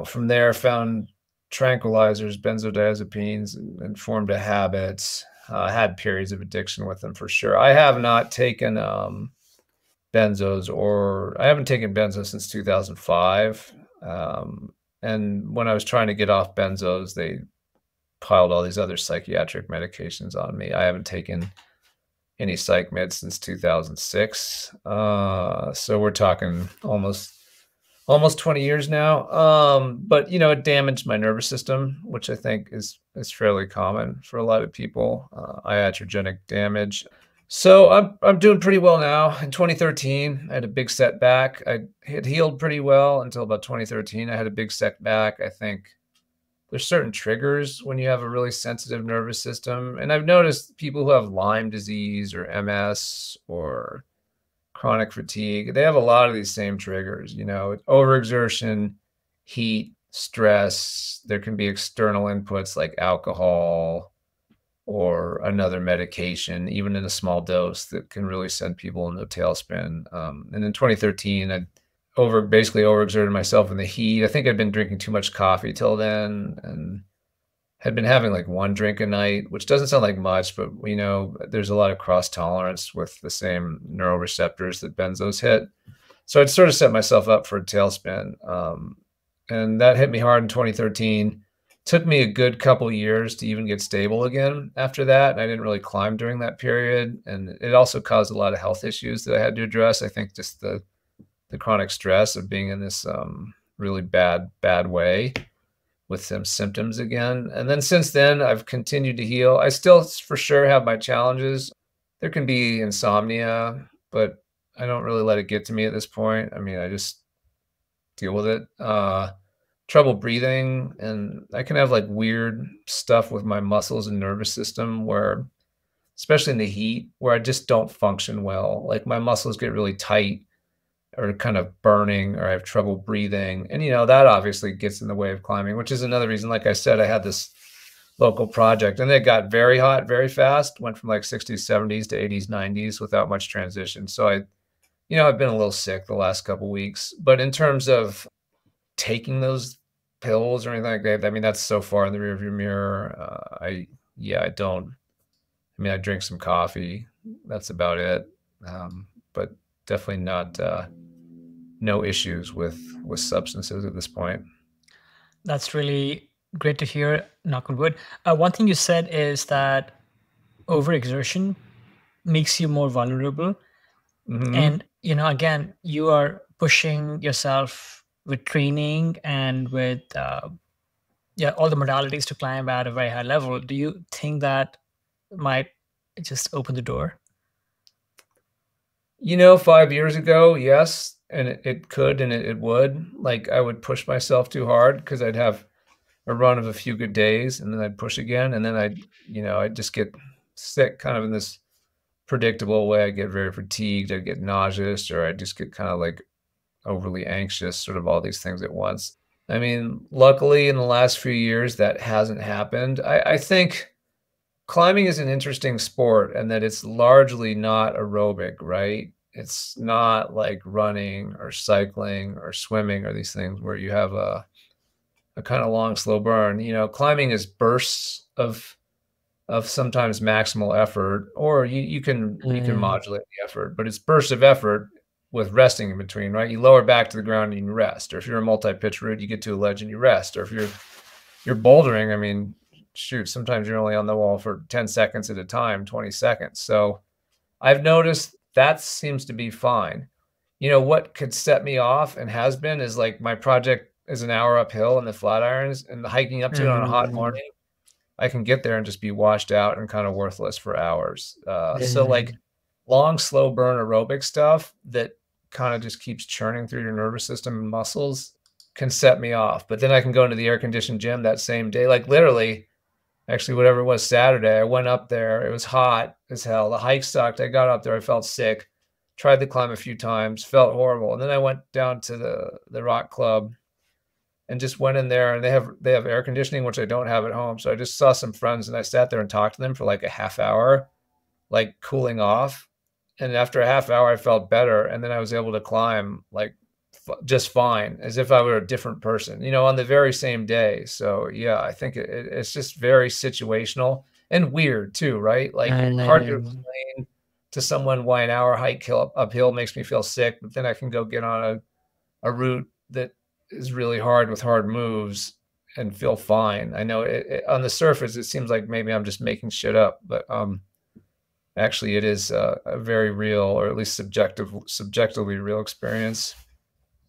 from there found tranquilizers, benzodiazepines, and formed a habit. I had periods of addiction with them for sure. I have not taken benzos, or I haven't taken benzos since 2005. And when I was trying to get off benzos, they piled all these other psychiatric medications on me. I haven't taken any psych meds since 2006. So we're talking almost 20 years now. But it damaged my nervous system, which I think is fairly common for a lot of people. Iatrogenic damage. So I'm doing pretty well now. In 2013, I had a big setback. I had healed pretty well until about 2013. I had a big setback. I think there's certain triggers when you have a really sensitive nervous system. And I've noticed people who have Lyme disease or MS or chronic fatigue, they have a lot of these same triggers, overexertion, heat, stress. There can be external inputs like alcohol or another medication, even in a small dose, that can really send people into a tailspin. And in 2013, I basically overexerted myself in the heat. I think I'd been drinking too much coffee till then and had been having like 1 drink a night, which doesn't sound like much, but there's a lot of cross tolerance with the same neuroreceptors that benzos hit. So I'd sort of set myself up for a tailspin. And that hit me hard in 2013. Took me a good couple years to even get stable again after that. And I didn't really climb during that period. And it also caused a lot of health issues that I had to address. I think just the chronic stress of being in this really bad way with some symptoms again. And then since then, I've continued to heal. I still for sure have my challenges. There can be insomnia, but I don't really let it get to me at this point. I mean, I just deal with it. Trouble breathing, and I can have like weird stuff with my muscles and nervous system where, especially in the heat, where I just don't function well. Like my muscles get really tight or kind of burning, or I have trouble breathing. And, that obviously gets in the way of climbing, which is another reason, like I said, I had this local project, and it got very hot very fast. Went from like 60s, 70s to 80s, 90s without much transition. So I've been a little sick the last couple weeks, but in terms of taking those pills or anything like that, I mean, that's so far in the rearview mirror. I don't. I mean, I drink some coffee. That's about it. But definitely not no issues with substances at this point. That's really great to hear. Knock on wood. One thing you said is that overexertion makes you more vulnerable. Hmm. And, again, you are pushing yourself with training and with yeah, all the modalities to climb at a very high level. Do you think that might just open the door? 5 years ago, yes, and it could and it would. Like I would push myself too hard because I'd have a run of a few good days and then I'd push again and then I'd just get sick kind of in this predictable way. I get very fatigued, I get nauseous, or I just get kind of like overly anxious, sort of all these things at once. I mean, luckily in the last few years that hasn't happened. I think climbing is an interesting sport and that it's largely not aerobic, right? It's not like running or cycling or swimming or these things where you have a kind of long, slow burn. Climbing is bursts of sometimes maximal effort, or you can Mm. modulate the effort, but it's bursts of effort with resting in between, right? You lower back to the ground and you rest. Or if you're a multi-pitch route, you get to a ledge and you rest. Or if you're bouldering, I mean, shoot, sometimes you're only on the wall for 10 seconds at a time, 20 seconds. So I've noticed that seems to be fine. What could set me off and has been is like my project is an hour uphill in the Flatirons and the hiking up to it on a hot Mm. morning. I can get there and just be washed out and kind of worthless for hours. So like Mm. long, slow burn aerobic stuff that kind of just keeps churning through your nervous system and muscles can set me off. But then I can go into the air conditioned gym that same day. Like literally, actually, whatever it was Saturday, I went up there. It was hot as hell. The hike sucked. I got up there. I felt sick. Tried to climb a few times. Felt horrible. And then I went down to the rock club and just went in there, and they have air conditioning, which I don't have at home. So I just saw some friends and I sat there and talked to them for like a half hour, like cooling off. And after a half hour, I felt better. And then I was able to climb like just fine, as if I were a different person, on the very same day. So yeah, I think it's just very situational and weird too, right? Like hard to Mm. explain to someone why an hour hike uphill makes me feel sick, but then I can go get on a route that is really hard with hard moves and feel fine. I know on the surface it seems like maybe I'm just making shit up, but actually it is a very real, or at least subjectively real experience.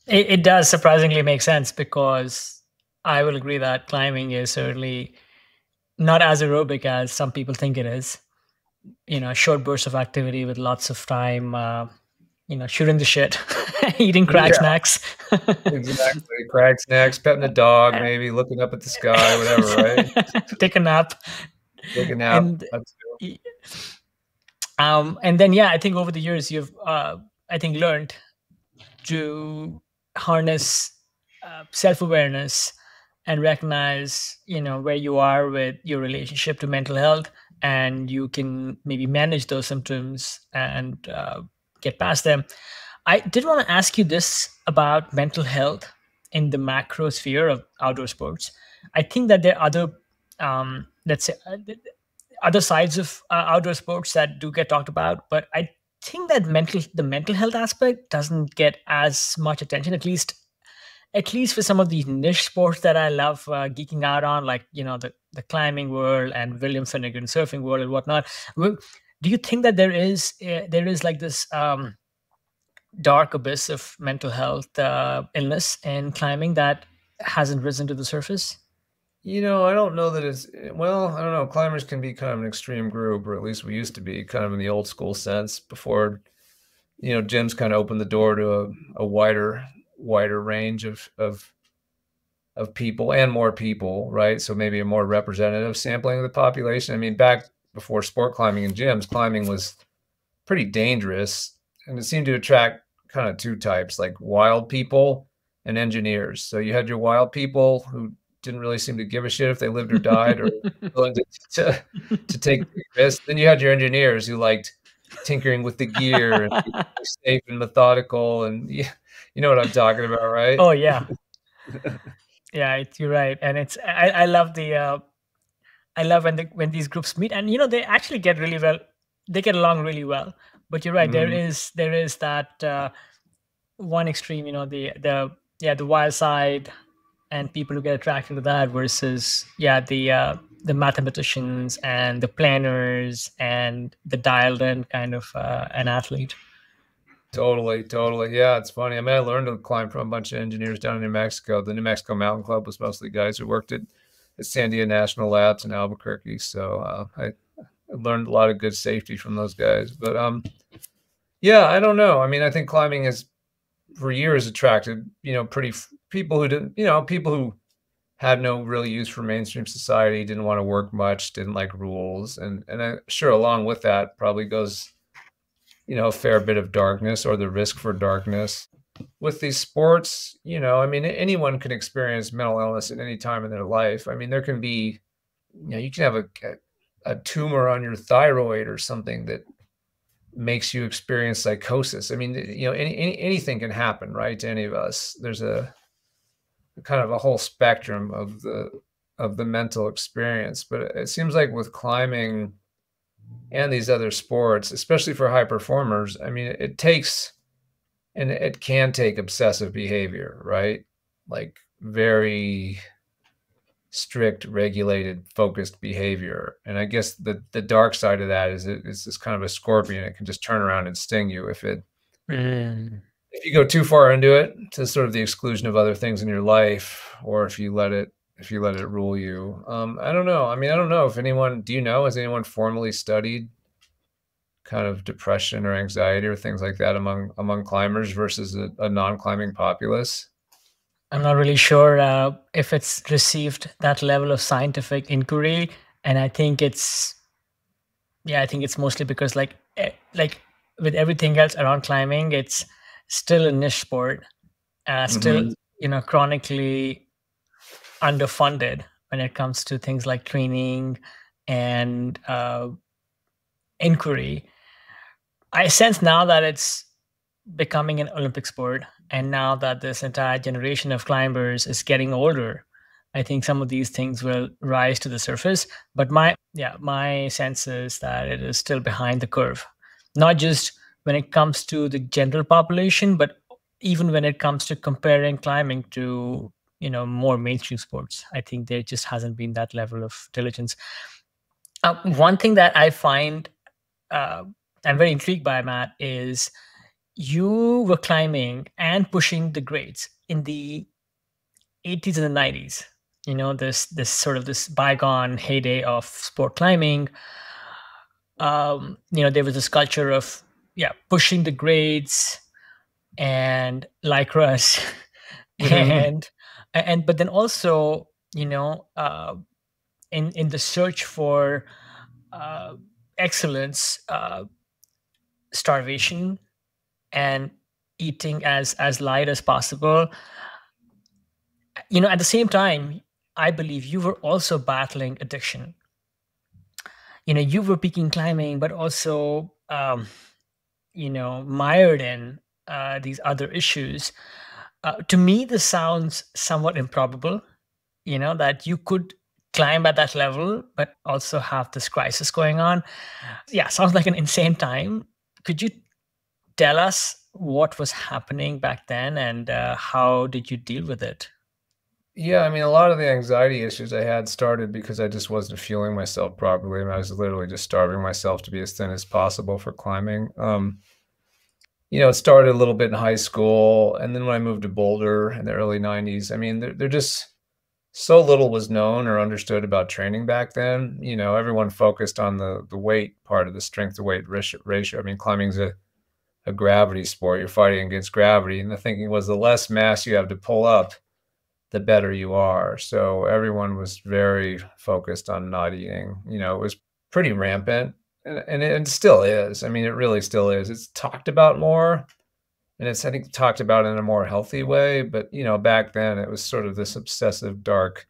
It does surprisingly make sense because I will agree that climbing is certainly not as aerobic as some people think it is. Short bursts of activity with lots of time, shooting the shit, eating crack Yeah, snacks. exactly. Crack snacks, petting the dog, maybe looking up at the sky, whatever, right? Take a nap. Take a nap. And That's cool. and then yeah, I think over the years you've I think learned to harness self-awareness and recognize where you are with your relationship to mental health, and you can maybe manage those symptoms and get past them. I did want to ask you this about mental health in the macro sphere of outdoor sports. I think that there are other let's say other sides of outdoor sports that do get talked about, but I think that the mental health aspect doesn't get as much attention, at least for some of these niche sports that I love geeking out on, like the climbing world and William Finnegan surfing world and whatnot. Do you think that there is like this dark abyss of mental health illness in climbing that hasn't risen to the surface? I don't know that well, I don't know. Climbers can be kind of an extreme group, or at least we used to be, kind of in the old school sense before, gyms kind of opened the door to a wider range of people and more people, right? So maybe a more representative sampling of the population. I mean, back before sport climbing and gyms, climbing was pretty dangerous, and it seemed to attract kind of two types, like wild people and engineers. So you had your wild people who didn't really seem to give a shit if they lived or died, or willing to take risks. Then you had your engineers who liked tinkering with the gear and being safe and methodical, and you know what I'm talking about, right? Oh yeah, yeah, you're right, and I love I love when these groups meet, and they actually get really well. They get along really well. But you're right. Mhm. There is that one extreme. The wild side, and people who get attracted to that versus the mathematicians and the planners and the dialed in kind of an athlete. Totally, totally. Yeah, it's funny. I mean, I learned to climb from a bunch of engineers down in New Mexico. The New Mexico Mountain Club was mostly guys who worked at Sandia National Labs in Albuquerque. So I learned a lot of good safety from those guys. But yeah, I don't know. I mean, I think climbing has for years attracted people who didn't people who had no real use for mainstream society, didn't want to work much, didn't like rules, and sure along with that probably goes a fair bit of darkness or the risk for darkness. With these sports, I mean, anyone can experience mental illness at any time in their life. I mean, there can be, you can have a tumor on your thyroid or something that makes you experience psychosis. I mean, anything can happen, right, to any of us. There's a kind of a whole spectrum of the mental experience. But it seems like with climbing and these other sports, especially for high performers, I mean, it takes and it can take obsessive behavior, right? Like very strict, regulated, focused behavior. And I guess the dark side of that is it's this kind of a scorpion. It can just turn around and sting you if you go too far into it to sort of the exclusion of other things in your life, or if you let it rule you. I don't know. I mean, I don't know if anyone. Do you know? Has anyone formally studied kind of depression or anxiety or things like that among climbers versus a non-climbing populace? I'm not really sure if it's received that level of scientific inquiry, and I think it's mostly because like with everything else around climbing, it's still a niche sport, still Mhm. chronically underfunded when it comes to things like training and inquiry. I sense now that it's becoming an Olympic sport, and now that this entire generation of climbers is getting older, I think some of these things will rise to the surface. But my sense is that it is still behind the curve, not just when it comes to the general population, but even when it comes to comparing climbing to more mainstream sports. I think there just hasn't been that level of diligence. One thing that I find uh, I'm very intrigued by, Matt, is you were climbing and pushing the grades in the 80s and the 90s. This sort of this bygone heyday of sport climbing. There was this culture of pushing the grades and lycras Mhm. and but then also in the search for uh, excellence, starvation and eating as light as possible. At the same time, I believe you were also battling addiction. You were peaking climbing, but also mired in these other issues. To me, this sounds somewhat improbable, that you could climb at that level but also have this crisis going on. Yeah, sounds like an insane time. Could you tell us what was happening back then, and how did you deal with it? Yeah, I mean, a lot of the anxiety issues I had started because I just wasn't fueling myself properly. I mean, I was literally just starving myself to be as thin as possible for climbing. It started a little bit in high school, and then when I moved to Boulder in the early 90s, I mean, there just so little was known or understood about training back then. Everyone focused on the weight part of the strength to weight ratio. I mean, climbing's a gravity sport. You're fighting against gravity, and the thinking was the less mass you have to pull up, the better you are. So everyone was very focused on not eating. It was pretty rampant, and it still is. I mean, it really still is. It's talked about more, and it's, I think, talked about in a more healthy way. But back then it was sort of this obsessive, dark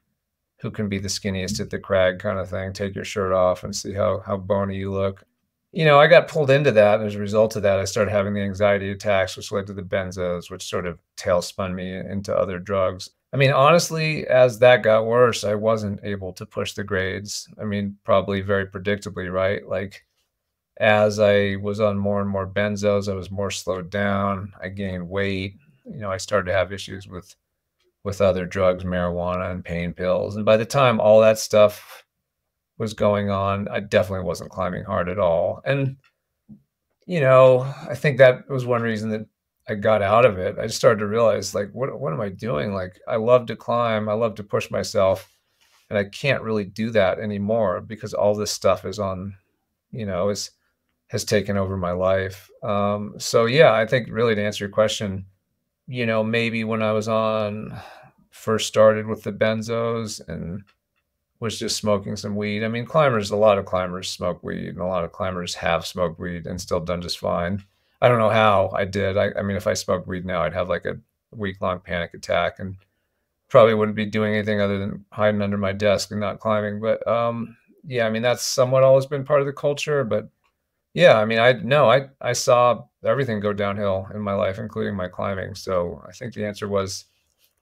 who can be the skinniest at the crag kind of thing. Take your shirt off and see how bony you look. I got pulled into that. And as a result of that, I started having the anxiety attacks, which led to the benzos, which sort of tailspun me into other drugs. I mean, honestly, as that got worse, I wasn't able to push the grades. I mean, probably very predictably, right? Like, as I was on more and more benzos, I was more slowed down. I gained weight. I started to have issues with other drugs, marijuana and pain pills. And by the time all that stuff was going on, I definitely wasn't climbing hard at all. And, I think that was one reason that I got out of it. I just started to realize, like, what am I doing? Like, I love to climb, I love to push myself, and I can't really do that anymore because all this stuff is on, is has taken over my life. So yeah, I think really to answer your question, maybe when I was on first started with the benzos and was just smoking some weed. I mean, a lot of climbers smoke weed, and a lot of climbers have smoked weed and still done just fine. I don't know how I did. I mean, if I smoked weed now, I'd have like a week-long panic attack and probably wouldn't be doing anything other than hiding under my desk and not climbing. But yeah, I mean, that's somewhat always been part of the culture. But yeah, I mean, I saw everything go downhill in my life, including my climbing. So I think the answer was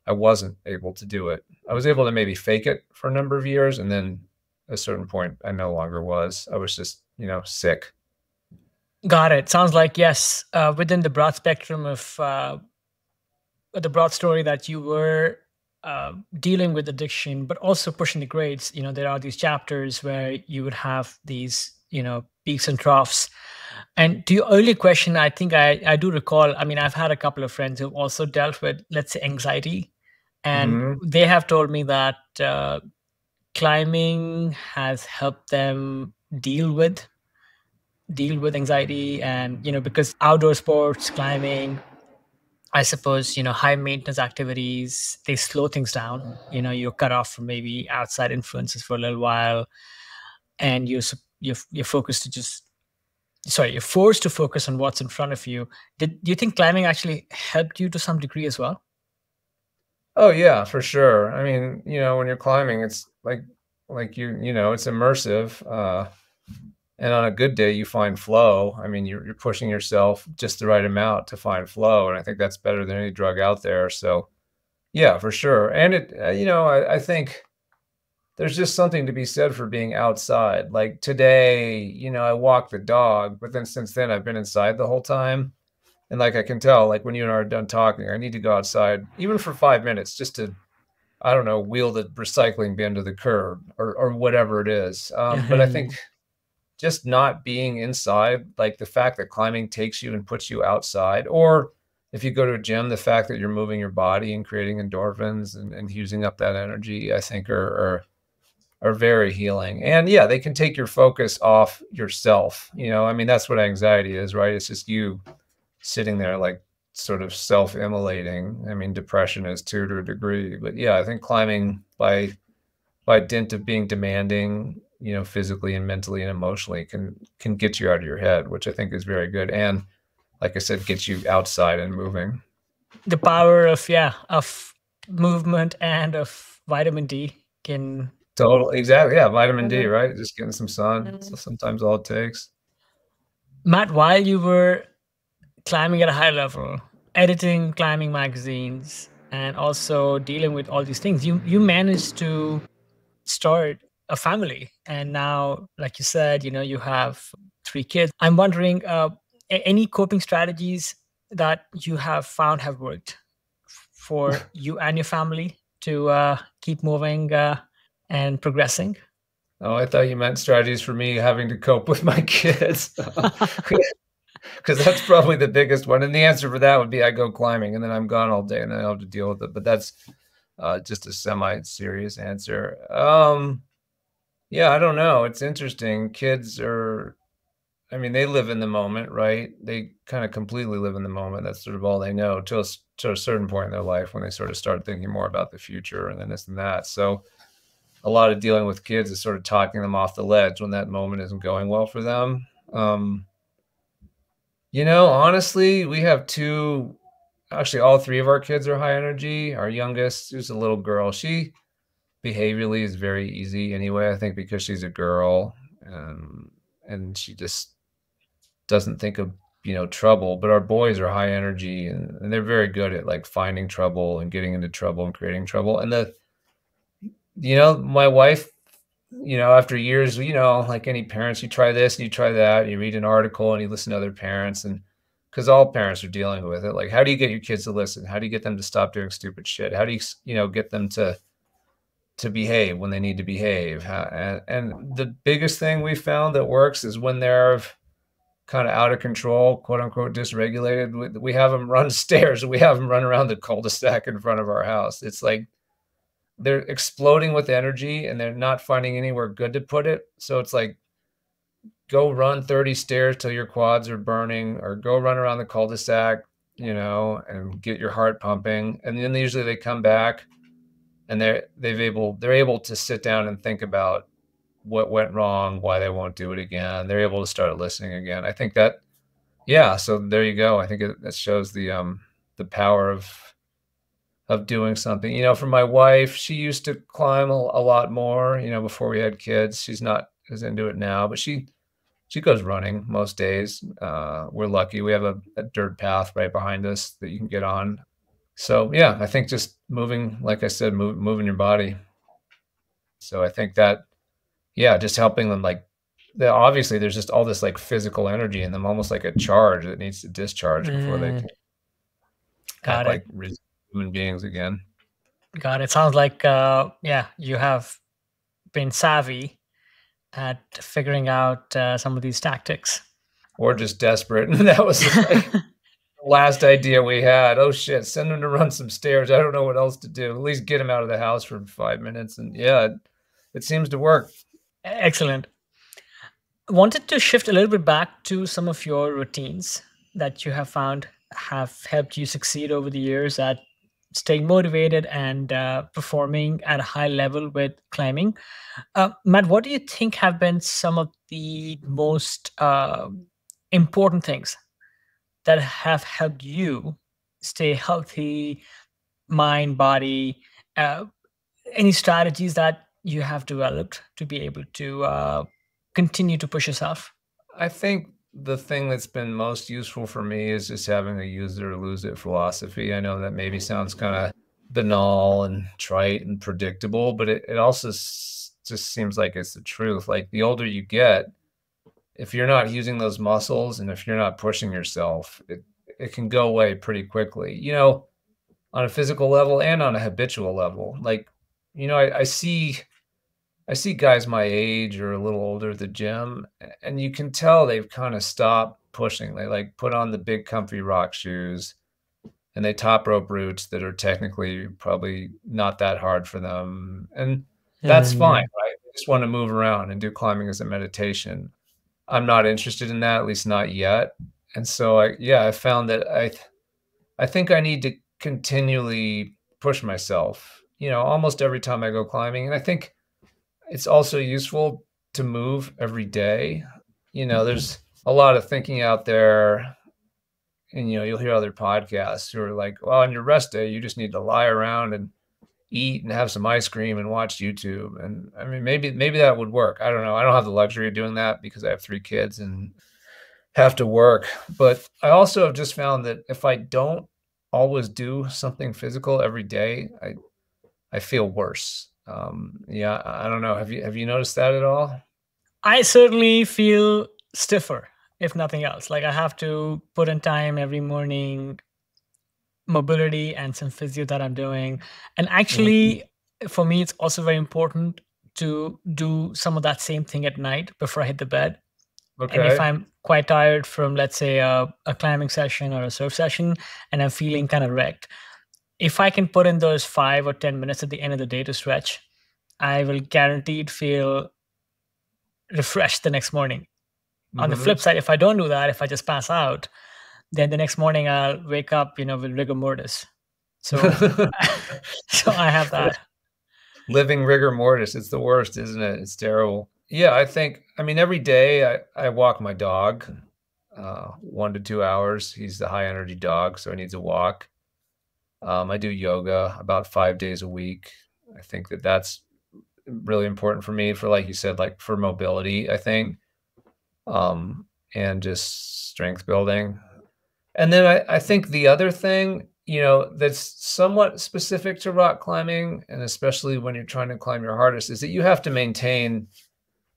I wasn't able to do it. I was able to maybe fake it for a number of years, and then at a certain point, I no longer was. I was just, sick. Got it. Sounds like yes, within the broad spectrum of the broad story that you were dealing with addiction, but also pushing the grades. There are these chapters where you would have these, peaks and troughs. And to your earlier question, I think I do recall. I mean, I've had a couple of friends who've also dealt with, let's say, anxiety, and Hmm. they have told me that climbing has helped them deal with anxiety. And because outdoor sports, climbing, I suppose, high maintenance activities, they slow things down. You're cut off from maybe outside influences for a little while, and you're focused to just sorry, you're forced to focus on what's in front of you. Do you think climbing actually helped you to some degree as well? Oh yeah, for sure. I mean, when you're climbing, it's like it's immersive. And on a good day, you find flow. I mean, you're pushing yourself just the right amount to find flow, and I think that's better than any drug out there. So yeah, for sure. And I think there's just something to be said for being outside. Like today, I walked the dog, but then since then I've been inside the whole time. And like I can tell, like when you and I are done talking, I need to go outside, even for 5 minutes, just to, I don't know, wheel the recycling bin to the curb or whatever it is. But I think just not being inside, like the fact that climbing takes you and puts you outside, or if you go to a gym, the fact that you're moving your body and creating endorphins and using up that energy, I think are very healing. And yeah, they can take your focus off yourself. I mean, that's what anxiety is, right? It's just you sitting there like sort of self-immolating. I mean, depression is too, to a degree. But yeah, I think climbing by dint of being demanding, physically and mentally and emotionally can get you out of your head, which I think is very good. And like I said, get you outside and moving. The power of movement and of vitamin D can. Totally, exactly. Yeah, vitamin D, right? Just getting some sun. So sometimes all it takes. Matt, while you were climbing at a high level, editing climbing magazines, and also dealing with all these things, you managed to start a family. And now, like you said, you have 3 kids. I'm wondering, any coping strategies that you have found have worked for you and your family to keep moving and progressing? Oh, I thought you meant strategies for me having to cope with my kids. Because that's probably the biggest one. And the answer for that would be I go climbing and then I'm gone all day and then I have to deal with it. But that's just a semi-serious answer. Yeah, I don't know. It's interesting. Kids I mean, they live in the moment, right? They kind of completely live in the moment. That's sort of all they know to a certain point in their life when they sort of start thinking more about the future and then this and that. So a lot of dealing with kids is sort of talking them off the ledge when that moment isn't going well for them. Honestly, we have actually all three of our kids are high energy. Our youngest, who's a little girl, she behaviorally is very easy anyway. I think because she's a girl, and she just doesn't think of trouble. But our boys are high energy, and they're very good at like finding trouble and getting into trouble and creating trouble. And my wife, after years, like any parents, you try this and you try that, you read an article and you listen to other parents, and because all parents are dealing with it. Like, how do you get your kids to listen? How do you get them to stop doing stupid shit? How do you get them to behave when they need to behave? And the biggest thing we found that works is when they're kind of out of control, quote unquote, dysregulated. We have them run stairs. We have them run around the cul-de-sac in front of our house. It's like they're exploding with energy and they're not finding anywhere good to put it. So it's like, go run 30 stairs till your quads are burning, or go run around the cul-de-sac, and get your heart pumping. And then usually they come back and they're able to sit down and think about what went wrong, why they won't do it again. They're able to start listening again. I think that, yeah. So there you go. I think that shows the power of doing something. For my wife, she used to climb a lot more, before we had kids. She's not as into it now, but she goes running most days. We're lucky. We have a dirt path right behind us that you can get on. So yeah, I think just moving, like I said, moving your body. So I think that, yeah, just helping them, like, obviously there's just all this like physical energy in them, almost like a charge that needs to discharge before they can Got act it. like human beings again. Got it. Sounds like, yeah, you have been savvy at figuring out some of these tactics. Or just desperate. And that was like the last idea we had. Oh shit, send him to run some stairs. I don't know what else to do. At least get him out of the house for 5 minutes. And yeah, it seems to work. Excellent. I wanted to shift a little bit back to some of your routines that you have found have helped you succeed over the years at staying motivated and performing at a high level with climbing. Matt, what do you think have been some of the most important things that have helped you stay healthy, mind, body? Any strategies that you have developed to be able to continue to push yourself? I think the thing that's been most useful for me is just having a use it or lose it philosophy. I know that maybe sounds kind of banal and trite and predictable, but it also just seems like it's the truth. Like, the older you get, if you're not using those muscles and if you're not pushing yourself, it can go away pretty quickly, on a physical level and on a habitual level. Like, I see guys my age or a little older at the gym, and you can tell they've kind of stopped pushing. They like put on the big comfy rock shoes and they top rope routes that are technically probably not that hard for them. And that's fine, right? They just want to move around and do climbing as a meditation. I'm not interested in that, at least not yet. And so I found that I think I need to continually push myself, almost every time I go climbing. And I think it's also useful to move every day. There's a lot of thinking out there, and you'll hear other podcasts who are like, well, on your rest day, you just need to lie around and eat and have some ice cream and watch YouTube. And I mean, maybe that would work. I don't know. I don't have the luxury of doing that because I have 3 kids and have to work. But I also have just found that if I don't always do something physical every day, I feel worse. Yeah, I don't know. Have you noticed that at all? I certainly feel stiffer, if nothing else. Like, I have to put in time every morning, mobility and some physio that I'm doing. And actually, for me, it's also very important to do some of that same thing at night before I hit the bed. And if Okay. I'm quite tired from, let's say, a climbing session or a surf session, and I'm feeling kind of wrecked, if I can put in those 5 or 10 minutes at the end of the day to stretch, I will guaranteed feel refreshed the next morning. On the flip Mhm. side, if I don't do that, if I just pass out, then the next morning I'll wake up, with rigor mortis. So, so I have that. Living rigor mortis. It's the worst, isn't it? It's terrible. Yeah, I mean, every day I walk my dog, 1 to 2 hours. He's the high energy dog, so he needs a walk. I do yoga about 5 days a week. I think that's really important for me for, like you said, like for mobility, I think, and just strength building. And then I think the other thing, that's somewhat specific to rock climbing, and especially when you're trying to climb your hardest, is that you have to maintain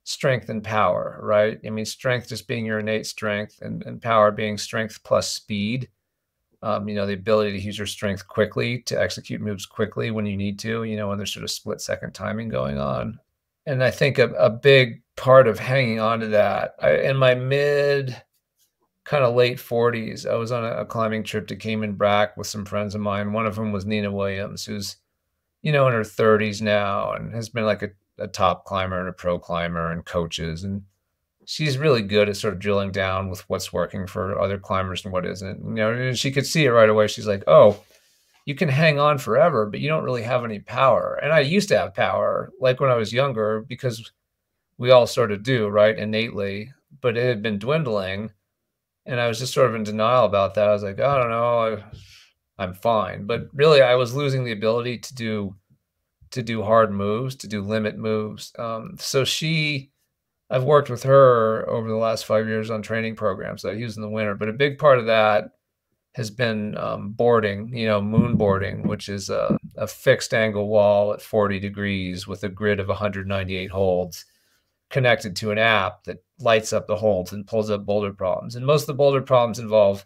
strength and power, right? I mean, strength just being your innate strength, and power being strength plus speed. The ability to use your strength quickly to execute moves quickly when you need to, when there's sort of split second timing going on. And I think a big part of hanging on to that, in my mid kind of late 40s, I was on a climbing trip to Cayman Brac with some friends of mine. One of them was Nina Williams, who's, in her 30s now and has been like a top climber and a pro climber and coaches. And she's really good at sort of drilling down with what's working for other climbers and what isn't. And she could see it right away. She's like, oh, you can hang on forever, but you don't really have any power. And I used to have power, like when I was younger, because we all sort of do, right, innately, but it had been dwindling. And I was just sort of in denial about that. I was like, I don't know, I'm fine. But really, I was losing the ability to do hard moves, to do limit moves. So I've worked with her over the last 5 years on training programs that I use in the winter. But a big part of that has been boarding, moon boarding, which is a fixed angle wall at 40 degrees with a grid of 198 holds connected to an app that lights up the holds and pulls up boulder problems. And most of the boulder problems involve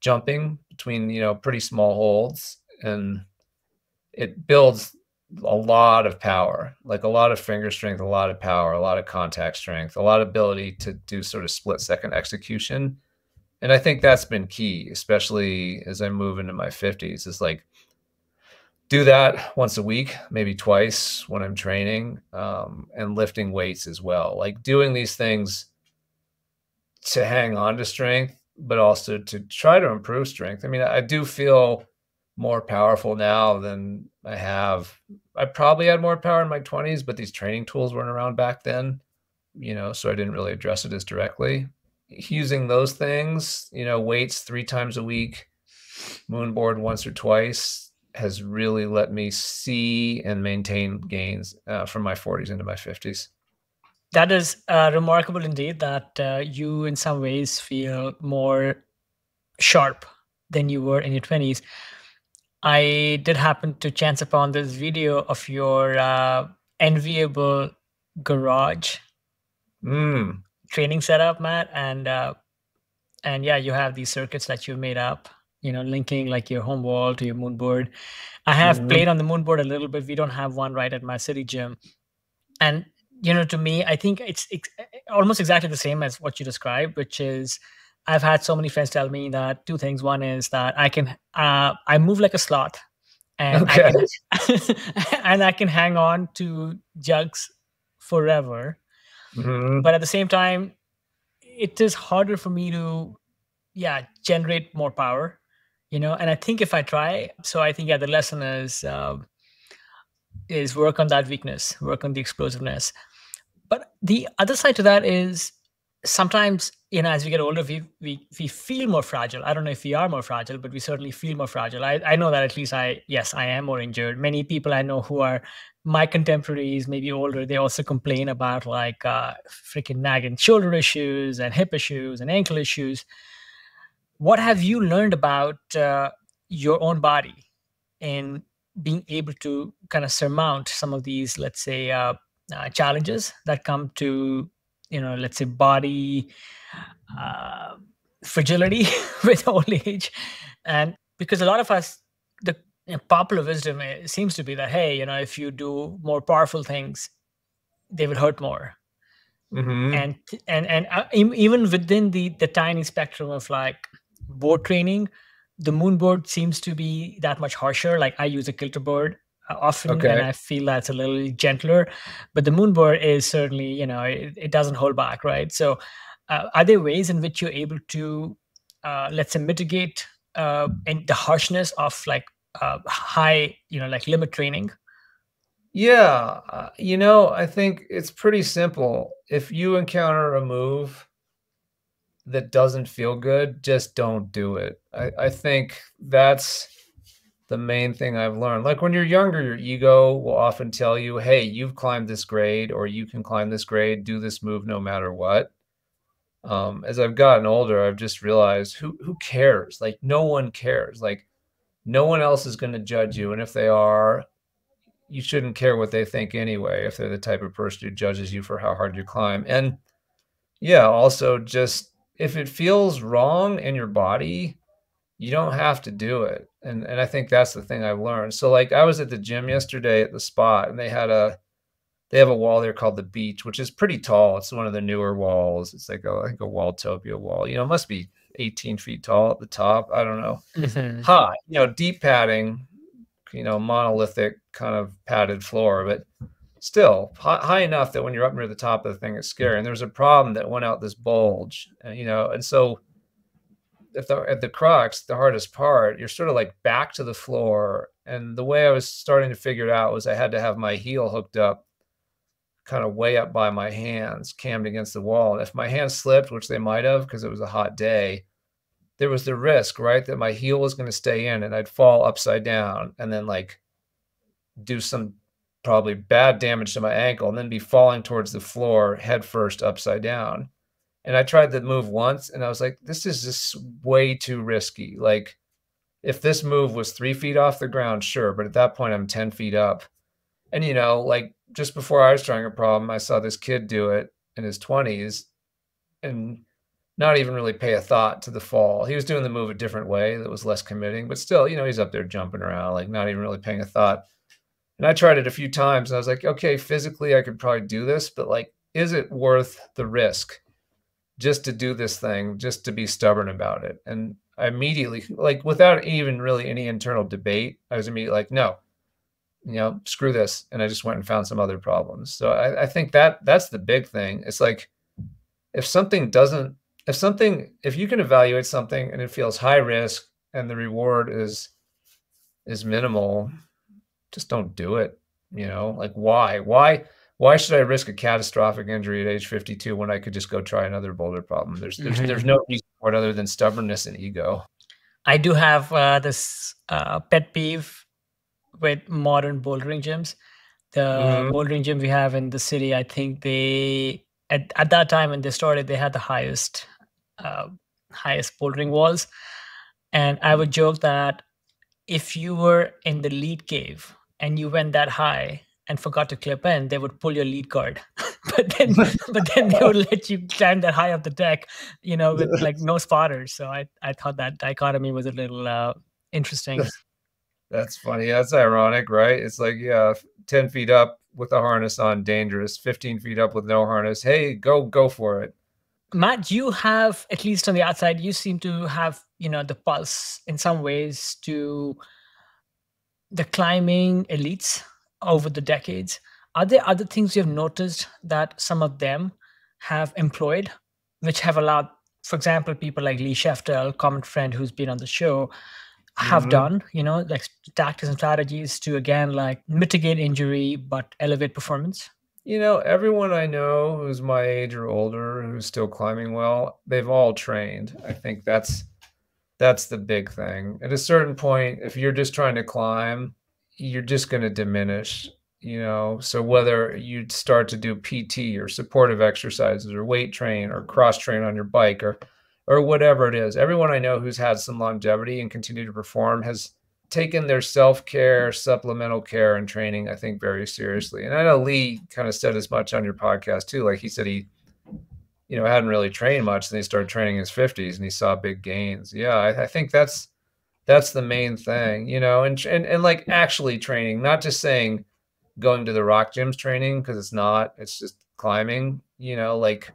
jumping between, pretty small holds, and it builds a lot of power, like a lot of finger strength, a lot of power, a lot of contact strength, a lot of ability to do sort of split second execution. And I think that's been key, especially as I move into my 50s, is like do that once a week, maybe twice when I'm training, and lifting weights as well. Like doing these things to hang on to strength, but also to try to improve strength. I mean, I do feel more powerful now than I have. I probably had more power in my 20s, but these training tools weren't around back then, so I didn't really address it as directly. Using those things, weights 3 times a week, moonboard once or twice, has really let me see and maintain gains from my 40s into my 50s. That is remarkable indeed, that you in some ways feel more sharp than you were in your 20s. I did happen to chance upon this video of your enviable garage training setup, Matt, and yeah, you have these circuits that you made up, linking like your home wall to your moon board. I have played on the moon board a little bit. We don't have one right at my city gym, and to me, I think it's almost exactly the same as what you described, which is I've had so many friends tell me that 2 things. One is that I move like a sloth, and Okay. and I can hang on to jugs forever. But at the same time, it is harder for me to, generate more power, and I think if I try, so I think, the lesson is work on that weakness, work on the explosiveness. But the other side to that is sometimes, as we get older, we feel more fragile. I don't know if we are more fragile, but we certainly feel more fragile. I know that at least I am more injured. Many people I know who are my contemporaries, maybe older, they also complain about like freaking nagging shoulder issues and hip issues and ankle issues. What have you learned about your own body in being able to kind of surmount some of these, let's say, challenges that come to, let's say, body fragility with old age? And because a lot of us, the popular wisdom seems to be that, hey, if you do more powerful things, they will hurt more. And even within the tiny spectrum of like board training, the moon board seems to be that much harsher. Like I use a kilter board often, and I feel that's a little gentler, but the moon board is certainly, it doesn't hold back, right? So are there ways in which you're able to let's say mitigate and the harshness of like high, like limit training? Yeah, I think it's pretty simple. If you encounter a move that doesn't feel good, just don't do it. I think that's the main thing I've learned. Like when you're younger, your ego will often tell you, hey, you've climbed this grade, or you can climb this grade, do this move no matter what. As I've gotten older, I've just realized who cares? Like no one cares. Like no one else is going to judge you. And if they are, you shouldn't care what they think anyway, if they're the type of person who judges you for how hard you climb. And yeah, also just if it feels wrong in your body, you don't have to do it. And I think that's the thing I've learned. So like I was at the gym yesterday at the spot, and they have a wall there called the beach, which is pretty tall. It's one of the newer walls. It's like I think a Walltopia wall. You know, it must be 18 feet tall at the top. I don't know. Mhm. High, you know, deep padding, you know, monolithic kind of padded floor, but still high enough that when you're up near the top of the thing, it's scary. And there's a problem that went out this bulge, you know, and so at the crux, the hardest part, you're sort of like back to the floor. And the way I was starting to figure it out was I had to have my heel hooked up kind of way up by my hands, cammed against the wall. And if my hands slipped, which they might have because it was a hot day, there was the risk, right, that my heel was going to stay in and I'd fall upside down and then like do some probably bad damage to my ankle and then be falling towards the floor head first upside down. And I tried the move once and I was like, this is just way too risky. Like if this move was 3 feet off the ground, sure. But at that point, I'm 10 feet up. And, you know, like just before I was trying a problem, I saw this kid do it in his 20s and not even really pay a thought to the fall. He was doing the move a different way that was less committing, but still, you know, he's up there jumping around, like not even really paying a thought. And I tried it a few times and I was like, okay, physically I could probably do this, but like, is it worth the risk just to do this thing, just to be stubborn about it? And I immediately, like without even really any internal debate, I was immediately like, no, you know, screw this. And I just went and found some other problems. So I think that's the big thing. It's like, if something doesn't, if you can evaluate something and it feels high risk and the reward is minimal, just don't do it. You know, like why should I risk a catastrophic injury at age 52 when I could just go try another boulder problem? There's no reason for it other than stubbornness and ego. I do have this pet peeve with modern bouldering gyms. The Mhm. bouldering gym we have in the city, I think they at that time when they started, they had the uh, highest bouldering walls. And I would joke that if you were in the lead cave and you went that high and forgot to clip in, they would pull your lead guard. but then but then they would let you climb that high up the deck, you know, with like no spotters. So I thought that dichotomy was a little interesting. That's funny. That's ironic, right? It's like, yeah, 10 feet up with a harness on, dangerous. 15 feet up with no harness. Hey, go for it. Matt, you have, at least on the outside, you seem to have, you know, the pulse in some ways to the climbing elites over the decades. Are there other things you've noticed that some of them have employed, which have allowed, for example, people like Lee Sheftel, common friend who's been on the show, have Mhm. done, you know, like tactics and strategies to, again, like mitigate injury but elevate performance? You know, everyone I know who's my age or older who's still climbing well, they've all trained. I think that's the big thing. At a certain point, if you're just trying to climb, you're just going to diminish, you know. So whether you start to do PT or supportive exercises or weight train or cross train on your bike or whatever it is, everyone I know who's had some longevity and continue to perform has taken their self-care, supplemental care and training, I think, very seriously. And I know Lee kind of said as much on your podcast too. Like he said he, you know, hadn't really trained much, and he started training in his 50s and he saw big gains. Yeah, I think that's the main thing, you know, and like actually training, not just saying going to the rock gyms training, because it's not, it's just climbing, you know, like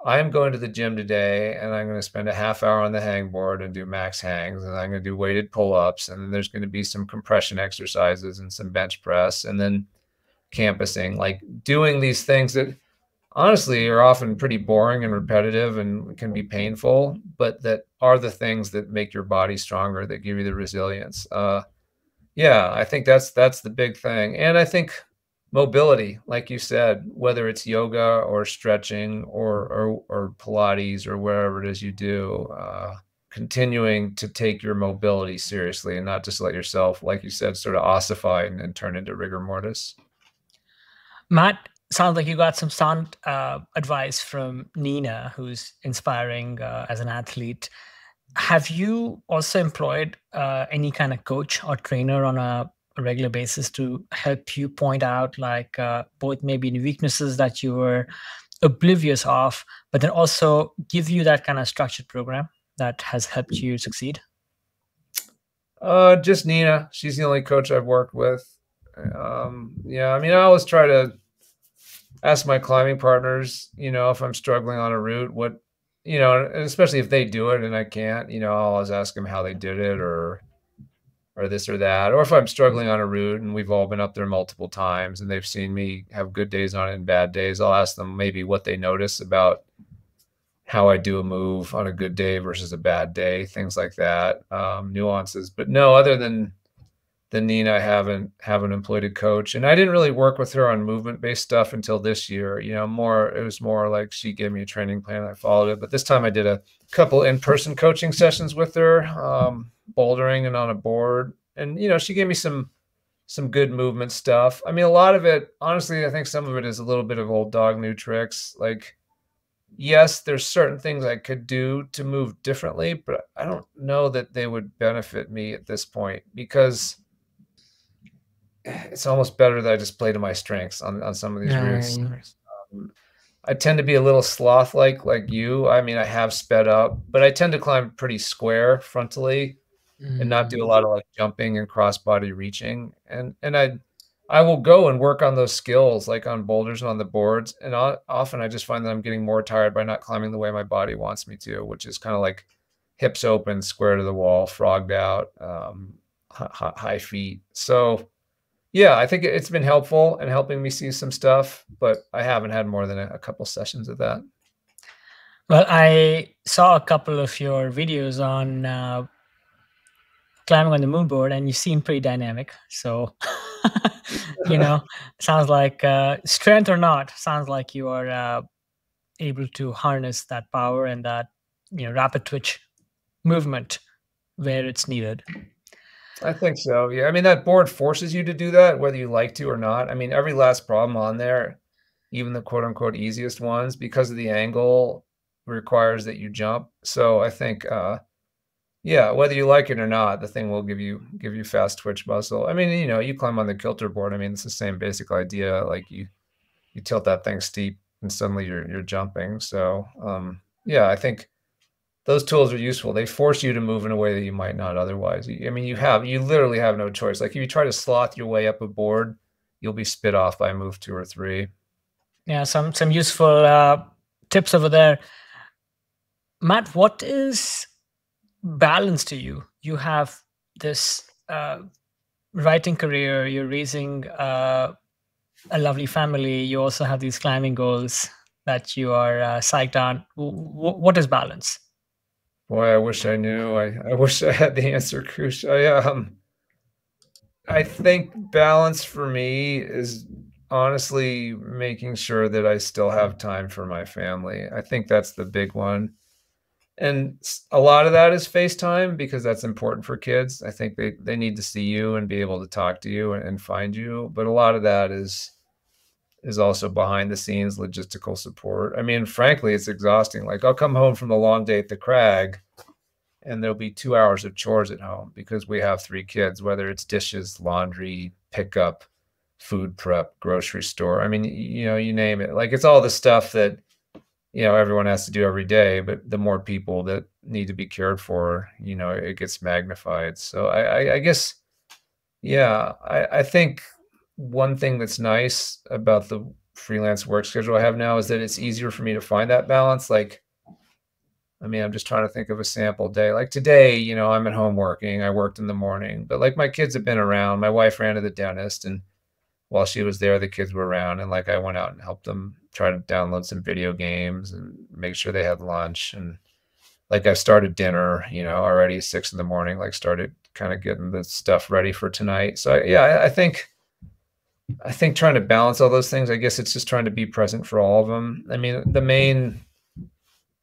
I'm going to the gym today and I'm going to spend a half hour on the hangboard and do max hangs, and I'm going to do weighted pull-ups, and then there's going to be some compression exercises and some bench press, and then campusing, like doing these things that honestly are often pretty boring and repetitive and can be painful, but that are the things that make your body stronger, that give you the resilience. Yeah, I think that's the big thing. And I think mobility, like you said, whether it's yoga or stretching or Pilates or wherever it is you do, continuing to take your mobility seriously and not just let yourself, like you said, sort of ossify and turn into rigor mortis. Matt, sounds like you got some sound advice from Nina, who's inspiring as an athlete. Have you also employed any kind of coach or trainer on a regular basis to help you point out like both maybe the weaknesses that you were oblivious of, but then also give you that kind of structured program that has helped you succeed? Just Nina. She's the only coach I've worked with. Yeah, I mean, I always try to ask my climbing partners, if I'm struggling on a route, and especially if they do it and I can't, I'll always ask them how they did it or this or that. Or if I'm struggling on a route and we've all been up there multiple times and they've seen me have good days on it and bad days, I'll ask them maybe what they notice about how I do a move on a good day versus a bad day, things like that, nuances. But no, other than Nina, I haven't employed a coach, and I didn't really work with her on movement based stuff until this year. It was more like she gave me a training plan and I followed it. But this time I did a couple in-person coaching sessions with her, bouldering and on a board, and she gave me some good movement stuff. I mean, a lot of it, honestly, I think some of it is a little bit of old dog, new tricks. Like, yes, there's certain things I could do to move differently, but I don't know that they would benefit me at this point because it's almost better that I just play to my strengths on some of these routes. I tend to be a little sloth-like you. I mean, I have sped up, but I tend to climb pretty square frontally and not do a lot of like jumping and cross-body reaching. And I will go and work on those skills like on boulders and on the boards. And often I just find that I'm getting more tired by not climbing the way my body wants me to, which is kind of like hips open, square to the wall, frogged out, high feet. So yeah, I think it's been helpful in helping me see some stuff, but I haven't had more than a couple sessions of that. Well, I saw a couple of your videos on climbing on the moon board, and you seem pretty dynamic. So, sounds like strength or not, sounds like you are able to harness that power and that rapid twitch movement where it's needed. I think so. Yeah. I mean, that board forces you to do that, whether you like to or not. I mean, every last problem on there, even the quote unquote easiest ones, because of the angle, requires that you jump. So I think, yeah, whether you like it or not, the thing will give you fast twitch muscle. I mean, you climb on the kilter board. I mean, it's the same basic idea. Like you tilt that thing steep and suddenly you're jumping. So yeah, I think those tools are useful. They force you to move in a way that you might not otherwise. I mean, you literally have no choice. Like if you try to sloth your way up a board, you'll be spit off by move 2 or 3. Yeah, some useful tips over there. Matt, what is balance to you? You have this writing career, you're raising a lovely family, you also have these climbing goals that you are psyched on. What is balance? Boy, I wish I knew. I wish I had the answer, Krush. I think balance for me is honestly making sure that I still have time for my family. I think that's the big one. And a lot of that is FaceTime because that's important for kids. I think they need to see you and be able to talk to you and find you. But a lot of that is also behind the scenes logistical support. I mean, frankly, it's exhausting. Like I'll come home from a long day at the crag and there'll be 2 hours of chores at home because we have 3 kids, whether it's dishes, laundry, pickup, food prep, grocery store. I mean, you name it. Like it's all the stuff that, everyone has to do every day, but the more people that need to be cared for, it gets magnified. So I guess, yeah, I think one thing that's nice about the freelance work schedule I have now is that it's easier for me to find that balance. Like, I mean, I'm just trying to think of a sample day. Like today, I'm at home working. I worked in the morning, but like my kids have been around. My wife ran to the dentist, and while she was there, the kids were around. And like I went out and helped them try to download some video games and make sure they had lunch. And like I started dinner, already 6 in the morning, like started kind of getting the stuff ready for tonight. So yeah, I think trying to balance all those things, I guess it's just trying to be present for all of them. I mean, the main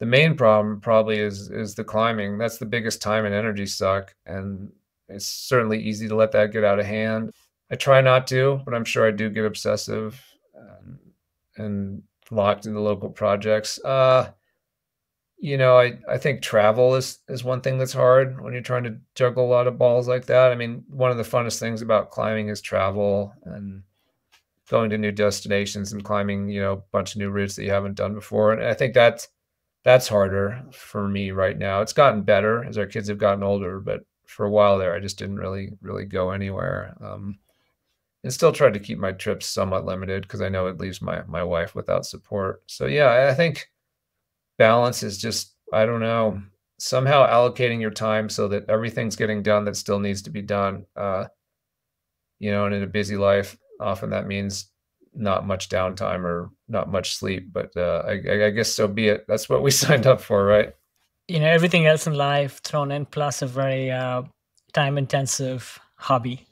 the main problem probably is the climbing. That's the biggest time and energy suck, and it's certainly easy to let that get out of hand. I try not to, but I'm sure I do get obsessive and locked into local projects. I think travel is one thing that's hard when you're trying to juggle a lot of balls like that. I mean, one of the funnest things about climbing is travel and going to new destinations and climbing, a bunch of new routes that you haven't done before. And I think that's harder for me right now. It's gotten better as our kids have gotten older, but for a while there, I just didn't really go anywhere. And still tried to keep my trips somewhat limited because I know it leaves my wife without support. So yeah, I think balance is just, I don't know, somehow allocating your time so that everything's getting done that still needs to be done. And in a busy life, often that means not much downtime or not much sleep, but I guess so be it. That's what we signed up for, right? Everything else in life thrown in, plus a very time intensive hobby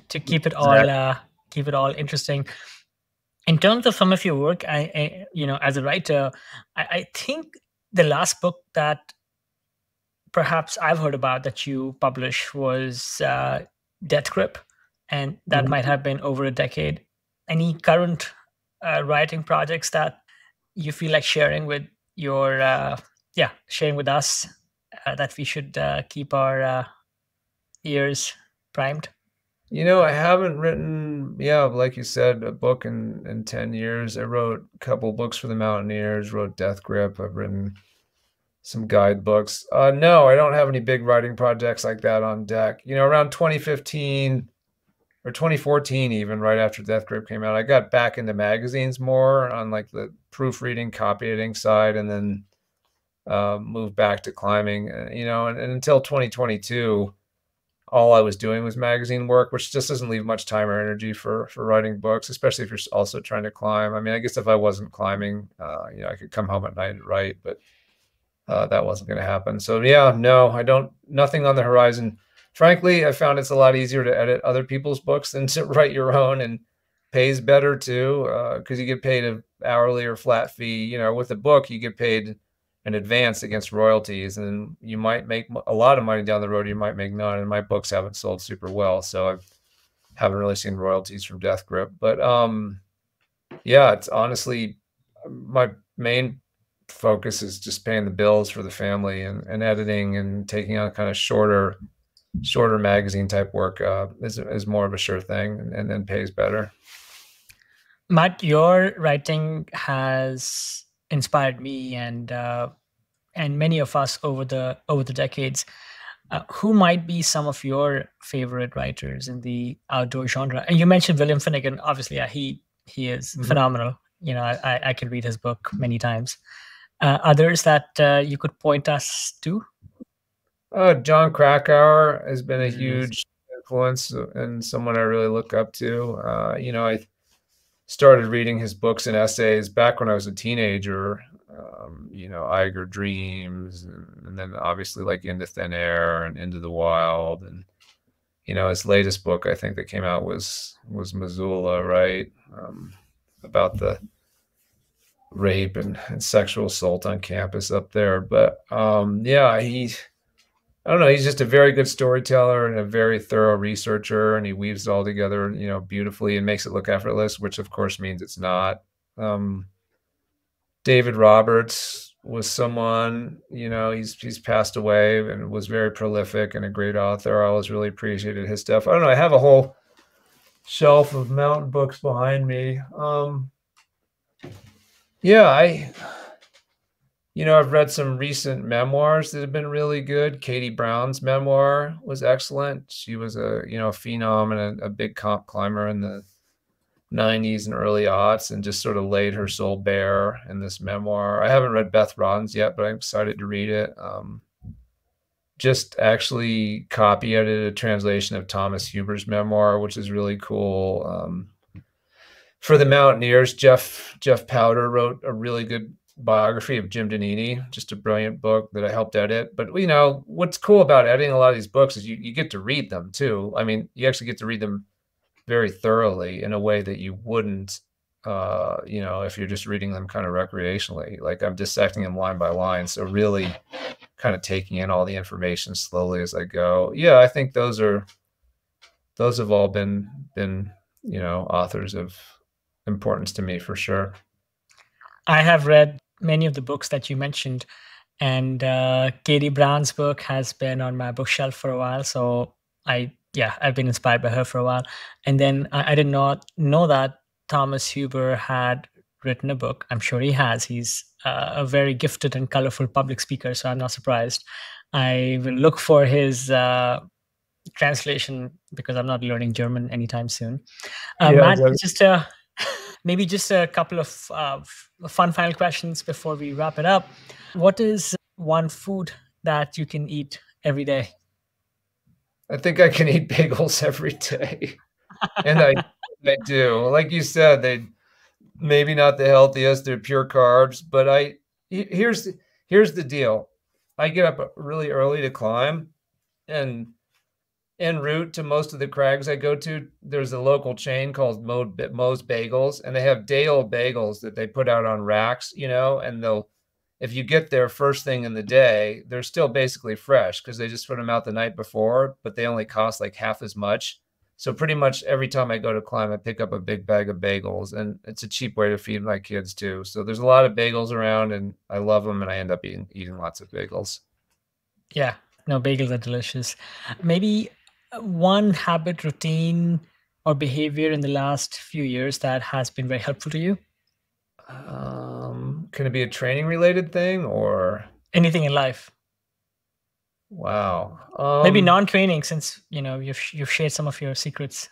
to keep it all interesting. In terms of some of your work, as a writer, I think the last book that perhaps I've heard about that you published was Death Grip, and that might have been over a decade. Any current writing projects that you feel like sharing with sharing with us that we should keep our ears primed? I haven't written, like you said, a book in 10 years. I wrote a couple books for the Mountaineers, wrote Death Grip. I've written some guidebooks. No, I don't have any big writing projects like that on deck. Around 2015 or 2014, even right after Death Grip came out, I got back into magazines more on like the proofreading, copy editing side, and then moved back to climbing, and until 2022, all I was doing was magazine work, which just doesn't leave much time or energy for writing books, especially if you're also trying to climb. I mean, I guess if I wasn't climbing, I could come home at night and write, but that wasn't going to happen. So yeah, no, nothing on the horizon. Frankly, I found it's a lot easier to edit other people's books than to write your own, and pays better too, because you get paid an hourly or flat fee. With a book, you get paid in advance against royalties, and you might make a lot of money down the road. You might make none, and my books haven't sold super well, so I haven't really seen royalties from Death Grip. But yeah, it's honestly my main focus is just paying the bills for the family, and editing and taking on kind of shorter magazine type work is more of a sure thing, and then pays better. Matt, your writing has inspired me and many of us over the decades. Who might be some of your favorite writers in the outdoor genre? And you mentioned William Finnegan. Obviously, he is phenomenal. I can read his book many times. Others that you could point us to? John Krakauer has been a huge influence and someone I really look up to. I started reading his books and essays back when I was a teenager. Eiger Dreams, and then obviously like Into Thin Air and Into the Wild, and his latest book I think that came out was Missoula, right? About the rape and sexual assault on campus up there. But I don't know, he's just a very good storyteller and a very thorough researcher, and he weaves it all together, beautifully, and makes it look effortless, which of course means it's not. David Roberts was someone, he's passed away and was very prolific and a great author. I always really appreciated his stuff. I don't know, I have a whole shelf of mountain books behind me. I've read some recent memoirs that have been really good. Katie Brown's memoir was excellent. She was a phenom and a big comp climber in the 90s and early aughts, and just sort of laid her soul bare in this memoir. I haven't read Beth Rodden's yet, but I'm excited to read it. Just actually copy edited a translation of Thomas Huber's memoir, which is really cool. For the Mountaineers, Jeff Powder wrote a really good biography of Jim Donini, just a brilliant book that I helped edit. But what's cool about editing a lot of these books is you get to read them too. I mean, you actually get to read them very thoroughly in a way that you wouldn't if you're just reading them kind of recreationally. Like I'm dissecting them line by line. So really kind of taking in all the information slowly as I go. Yeah, I think those have all been, authors of importance to me for sure. I have read many of the books that you mentioned, and Katie Brown's book has been on my bookshelf for a while. So I've been inspired by her for a while. And then I did not know that Thomas Huber had written a book. I'm sure he has. He's a very gifted and colorful public speaker, so I'm not surprised. I will look for his translation because I'm not learning German anytime soon. Yeah, Matt, exactly. just maybe just a couple of fun final questions before we wrap it up. What is one food that you can eat every day? I think I can eat bagels every day. And I do. Like you said, they maybe not the healthiest, they're pure carbs, but here's the deal. I get up really early to climb, and en route to most of the crags I go to, there's a local chain called Moe's Bagels, and they have day-old bagels that they put out on racks, and if you get there first thing in the day, they're still basically fresh because they just put them out the night before, but they only cost like half as much. So pretty much every time I go to climb, I pick up a big bag of bagels, and it's a cheap way to feed my kids too. So there's a lot of bagels around, and I love them, and I end up eating lots of bagels. Yeah, no, bagels are delicious. Maybe one habit, routine, or behavior in the last few years that has been very helpful to you? Can it be a training related thing or Anything in life? wow? Maybe non-training, since you've shared some of your secrets.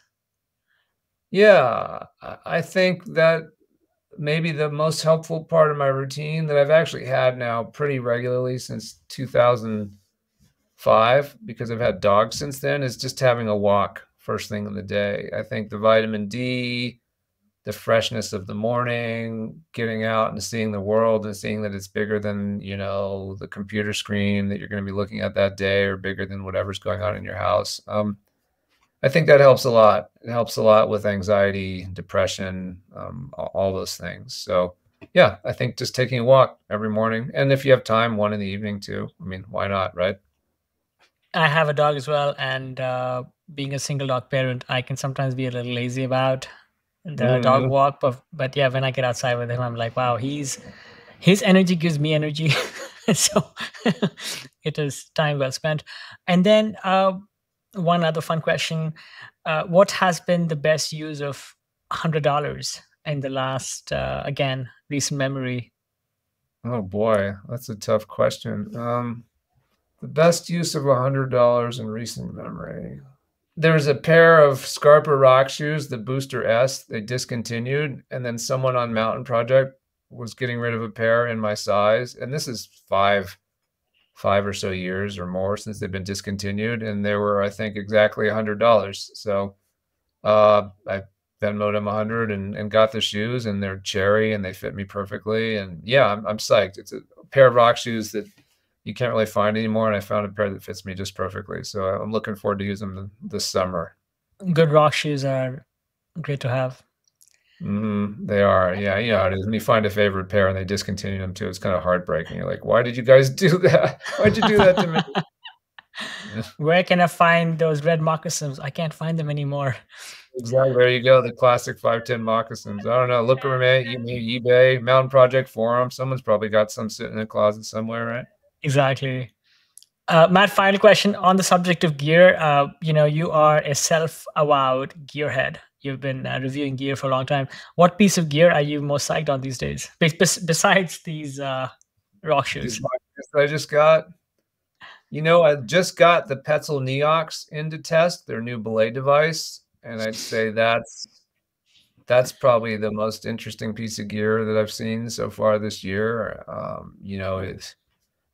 Yeah, I think that maybe the most helpful part of my routine that I've actually had now pretty regularly since 2005, because I've had dogs since then, is just having a walk first thing in the day. I think the vitamin D, the freshness of the morning, getting out and seeing the world and seeing that it's bigger than, the computer screen that you're going to be looking at that day, or bigger than whatever's going on in your house. I think that helps a lot. It helps a lot with anxiety, depression, all those things. So yeah, I think just taking a walk every morning. And if you have time, one in the evening too. I mean, why not, right? I have a dog as well, and being a single dog parent, I can sometimes be a little lazy about the dog Mhm. walk. But yeah, when I get outside with him, I'm like, wow, his energy gives me energy, so it is time well spent. And then one other fun question: what has been the best use of $100 in the last, again, recent memory? Oh boy, that's a tough question. The best use of $100 in recent memory. There's a pair of Scarpa rock shoes, the Booster S, they discontinued, and then someone on Mountain Project was getting rid of a pair in my size, and this is five or so years or more since they've been discontinued, and they were, I think, exactly $100. So I Venmoed them 100 and got the shoes, and they're cherry and they fit me perfectly. And yeah, I'm psyched. It's a pair of rock shoes that you can't really find anymore, and I found a pair that fits me just perfectly. So I'm looking forward to using them this summer. Good rock shoes are great to have. They are, yeah, you know how it is. When you find a favorite pair and they discontinue them too, it's kind of heartbreaking. You're like, why did you guys do that? Why'd you do that to me? Where can I find those red moccasins? I can't find them anymore. Exactly. There you go. The classic 510 moccasins. I don't know. Look around eBay, Mountain Project forum. Someone's probably got some sitting in a closet somewhere, right? Exactly. Matt, final question on the subject of gear. You are a self-avowed gearhead. You've been reviewing gear for a long time. What piece of gear are you most psyched on these days, besides these rock These shoes? moccasins I just got. I just got the Petzl Neox into test, their new belay device, and I'd say that's probably the most interesting piece of gear that I've seen so far this year. It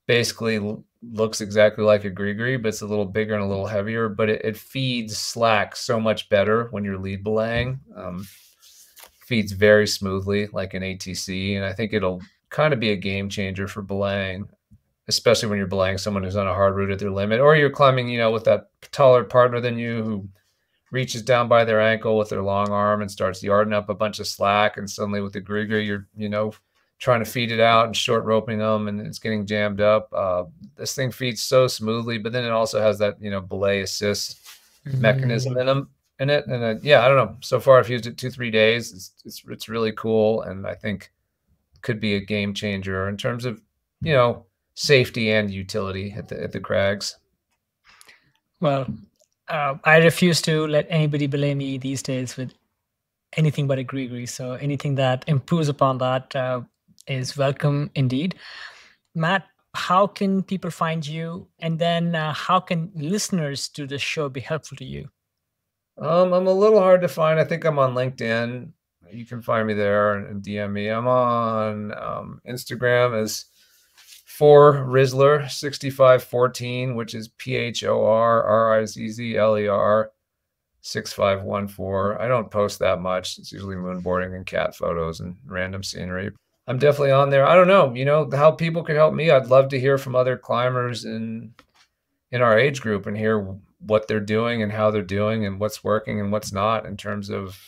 basically looks exactly like a gree, but it's a little bigger and a little heavier, but it feeds slack so much better when you're lead belaying. Feeds very smoothly like an ATC, and I think it'll kind of be a game changer for belaying, especially when you're belaying someone who's on a hard route at their limit, or you're climbing, with that taller partner than you who reaches down by their ankle with their long arm and starts yarding up a bunch of slack. And suddenly with the grigger, you're, trying to feed it out and short roping them, and it's getting jammed up. This thing feeds so smoothly, but then it also has that, belay assist mechanism in it. And I don't know. So far I've used it 2-3 days. It's really cool. And I think could be a game changer in terms of, safety and utility at the crags. Well, I refuse to let anybody belay me these days with anything but a gree. So anything that improves upon that is welcome indeed. Matt, how can people find you? And then how can listeners to the show be helpful to you? I'm a little hard to find. I think I'm on LinkedIn. You can find me there and DM me. I'm on Instagram as for Rizzler6514, which is PHORRIZZLER 6514. I don't post that much. It's usually moonboarding and cat photos and random scenery. I'm definitely on there. I don't know, how people could help me. I'd love to hear from other climbers in our age group and hear what they're doing and how they're doing and what's working and what's not in terms of,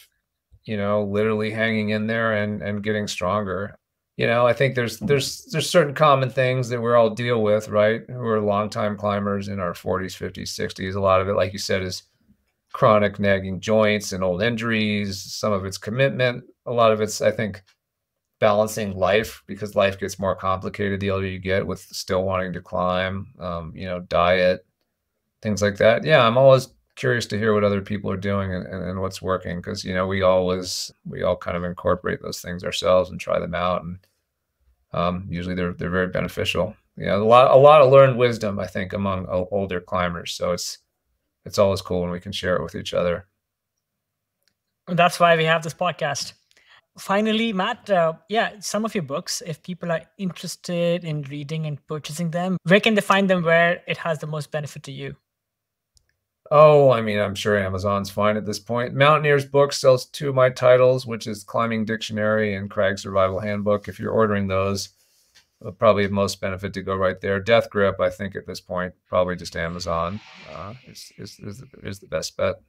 literally hanging in there and getting stronger. I think there's certain common things that we all deal with, right? Who are longtime climbers in our 40s, 50s, 60s. A lot of it, like you said, is chronic nagging joints and old injuries. Some of it's commitment. A lot of it's, I think, balancing life, because life gets more complicated the older you get with still wanting to climb, diet, things like that. Yeah, I'm always curious to hear what other people are doing and what's working, because we all kind of incorporate those things ourselves and try them out, and usually they're very beneficial. A lot of learned wisdom, I think, among older climbers. So it's always cool when we can share it with each other. That's why we have this podcast. Finally, Matt, some of your books, if people are interested in reading and purchasing them, where can they find them where it has the most benefit to you? Oh, I mean, I'm sure Amazon's fine at this point. Mountaineers Book sells 2 of my titles, which is Climbing Dictionary and Crag Survival Handbook. If you're ordering those, probably the most benefit to go right there. Death Grip, I think at this point, probably just Amazon is the best bet.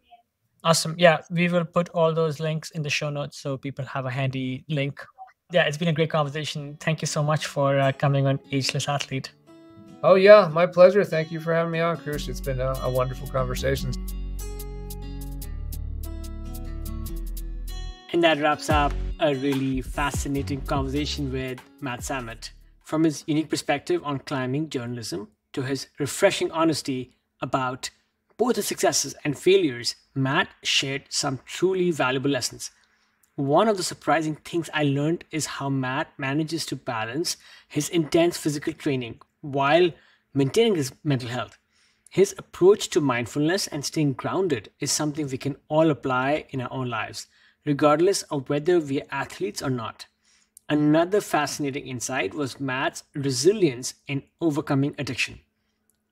Awesome. Yeah, we will put all those links in the show notes so people have a handy link. Yeah, it's been a great conversation. Thank you so much for coming on Ageless Athlete. Oh, yeah, my pleasure. Thank you for having me on, Krush. It's been a wonderful conversation. And that wraps up a really fascinating conversation with Matt Samet. From his unique perspective on climbing journalism to his refreshing honesty about both his successes and failures, Matt shared some truly valuable lessons. One of the surprising things I learned is how Matt manages to balance his intense physical training while maintaining his mental health. His approach to mindfulness and staying grounded is something we can all apply in our own lives, regardless of whether we are athletes or not. Another fascinating insight was Matt's resilience in overcoming addiction.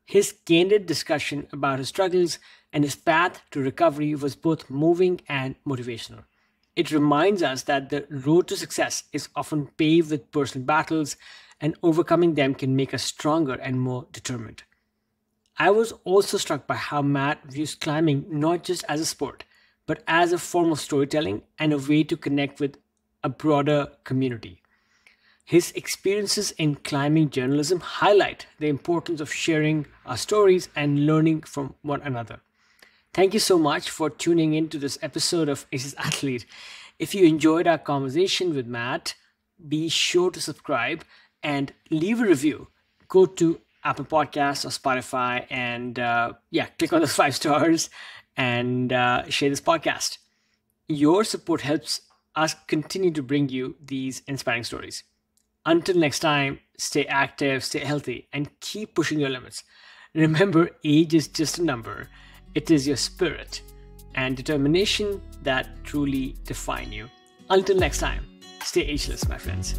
His candid discussion about his struggles and his path to recovery was both moving and motivational. It reminds us that the road to success is often paved with personal battles, and overcoming them can make us stronger and more determined. I was also struck by how Matt views climbing not just as a sport, but as a form of storytelling and a way to connect with a broader community. His experiences in climbing journalism highlight the importance of sharing our stories and learning from one another. Thank you so much for tuning in to this episode of Ageless Athlete. If you enjoyed our conversation with Matt, be sure to subscribe and leave a review. Go to Apple Podcasts or Spotify and click on the 5 stars and share this podcast. Your support helps us continue to bring you these inspiring stories. Until next time, stay active, stay healthy, and keep pushing your limits. Remember, age is just a number. It is your spirit and determination that truly define you. Until next time, stay ageless, my friends.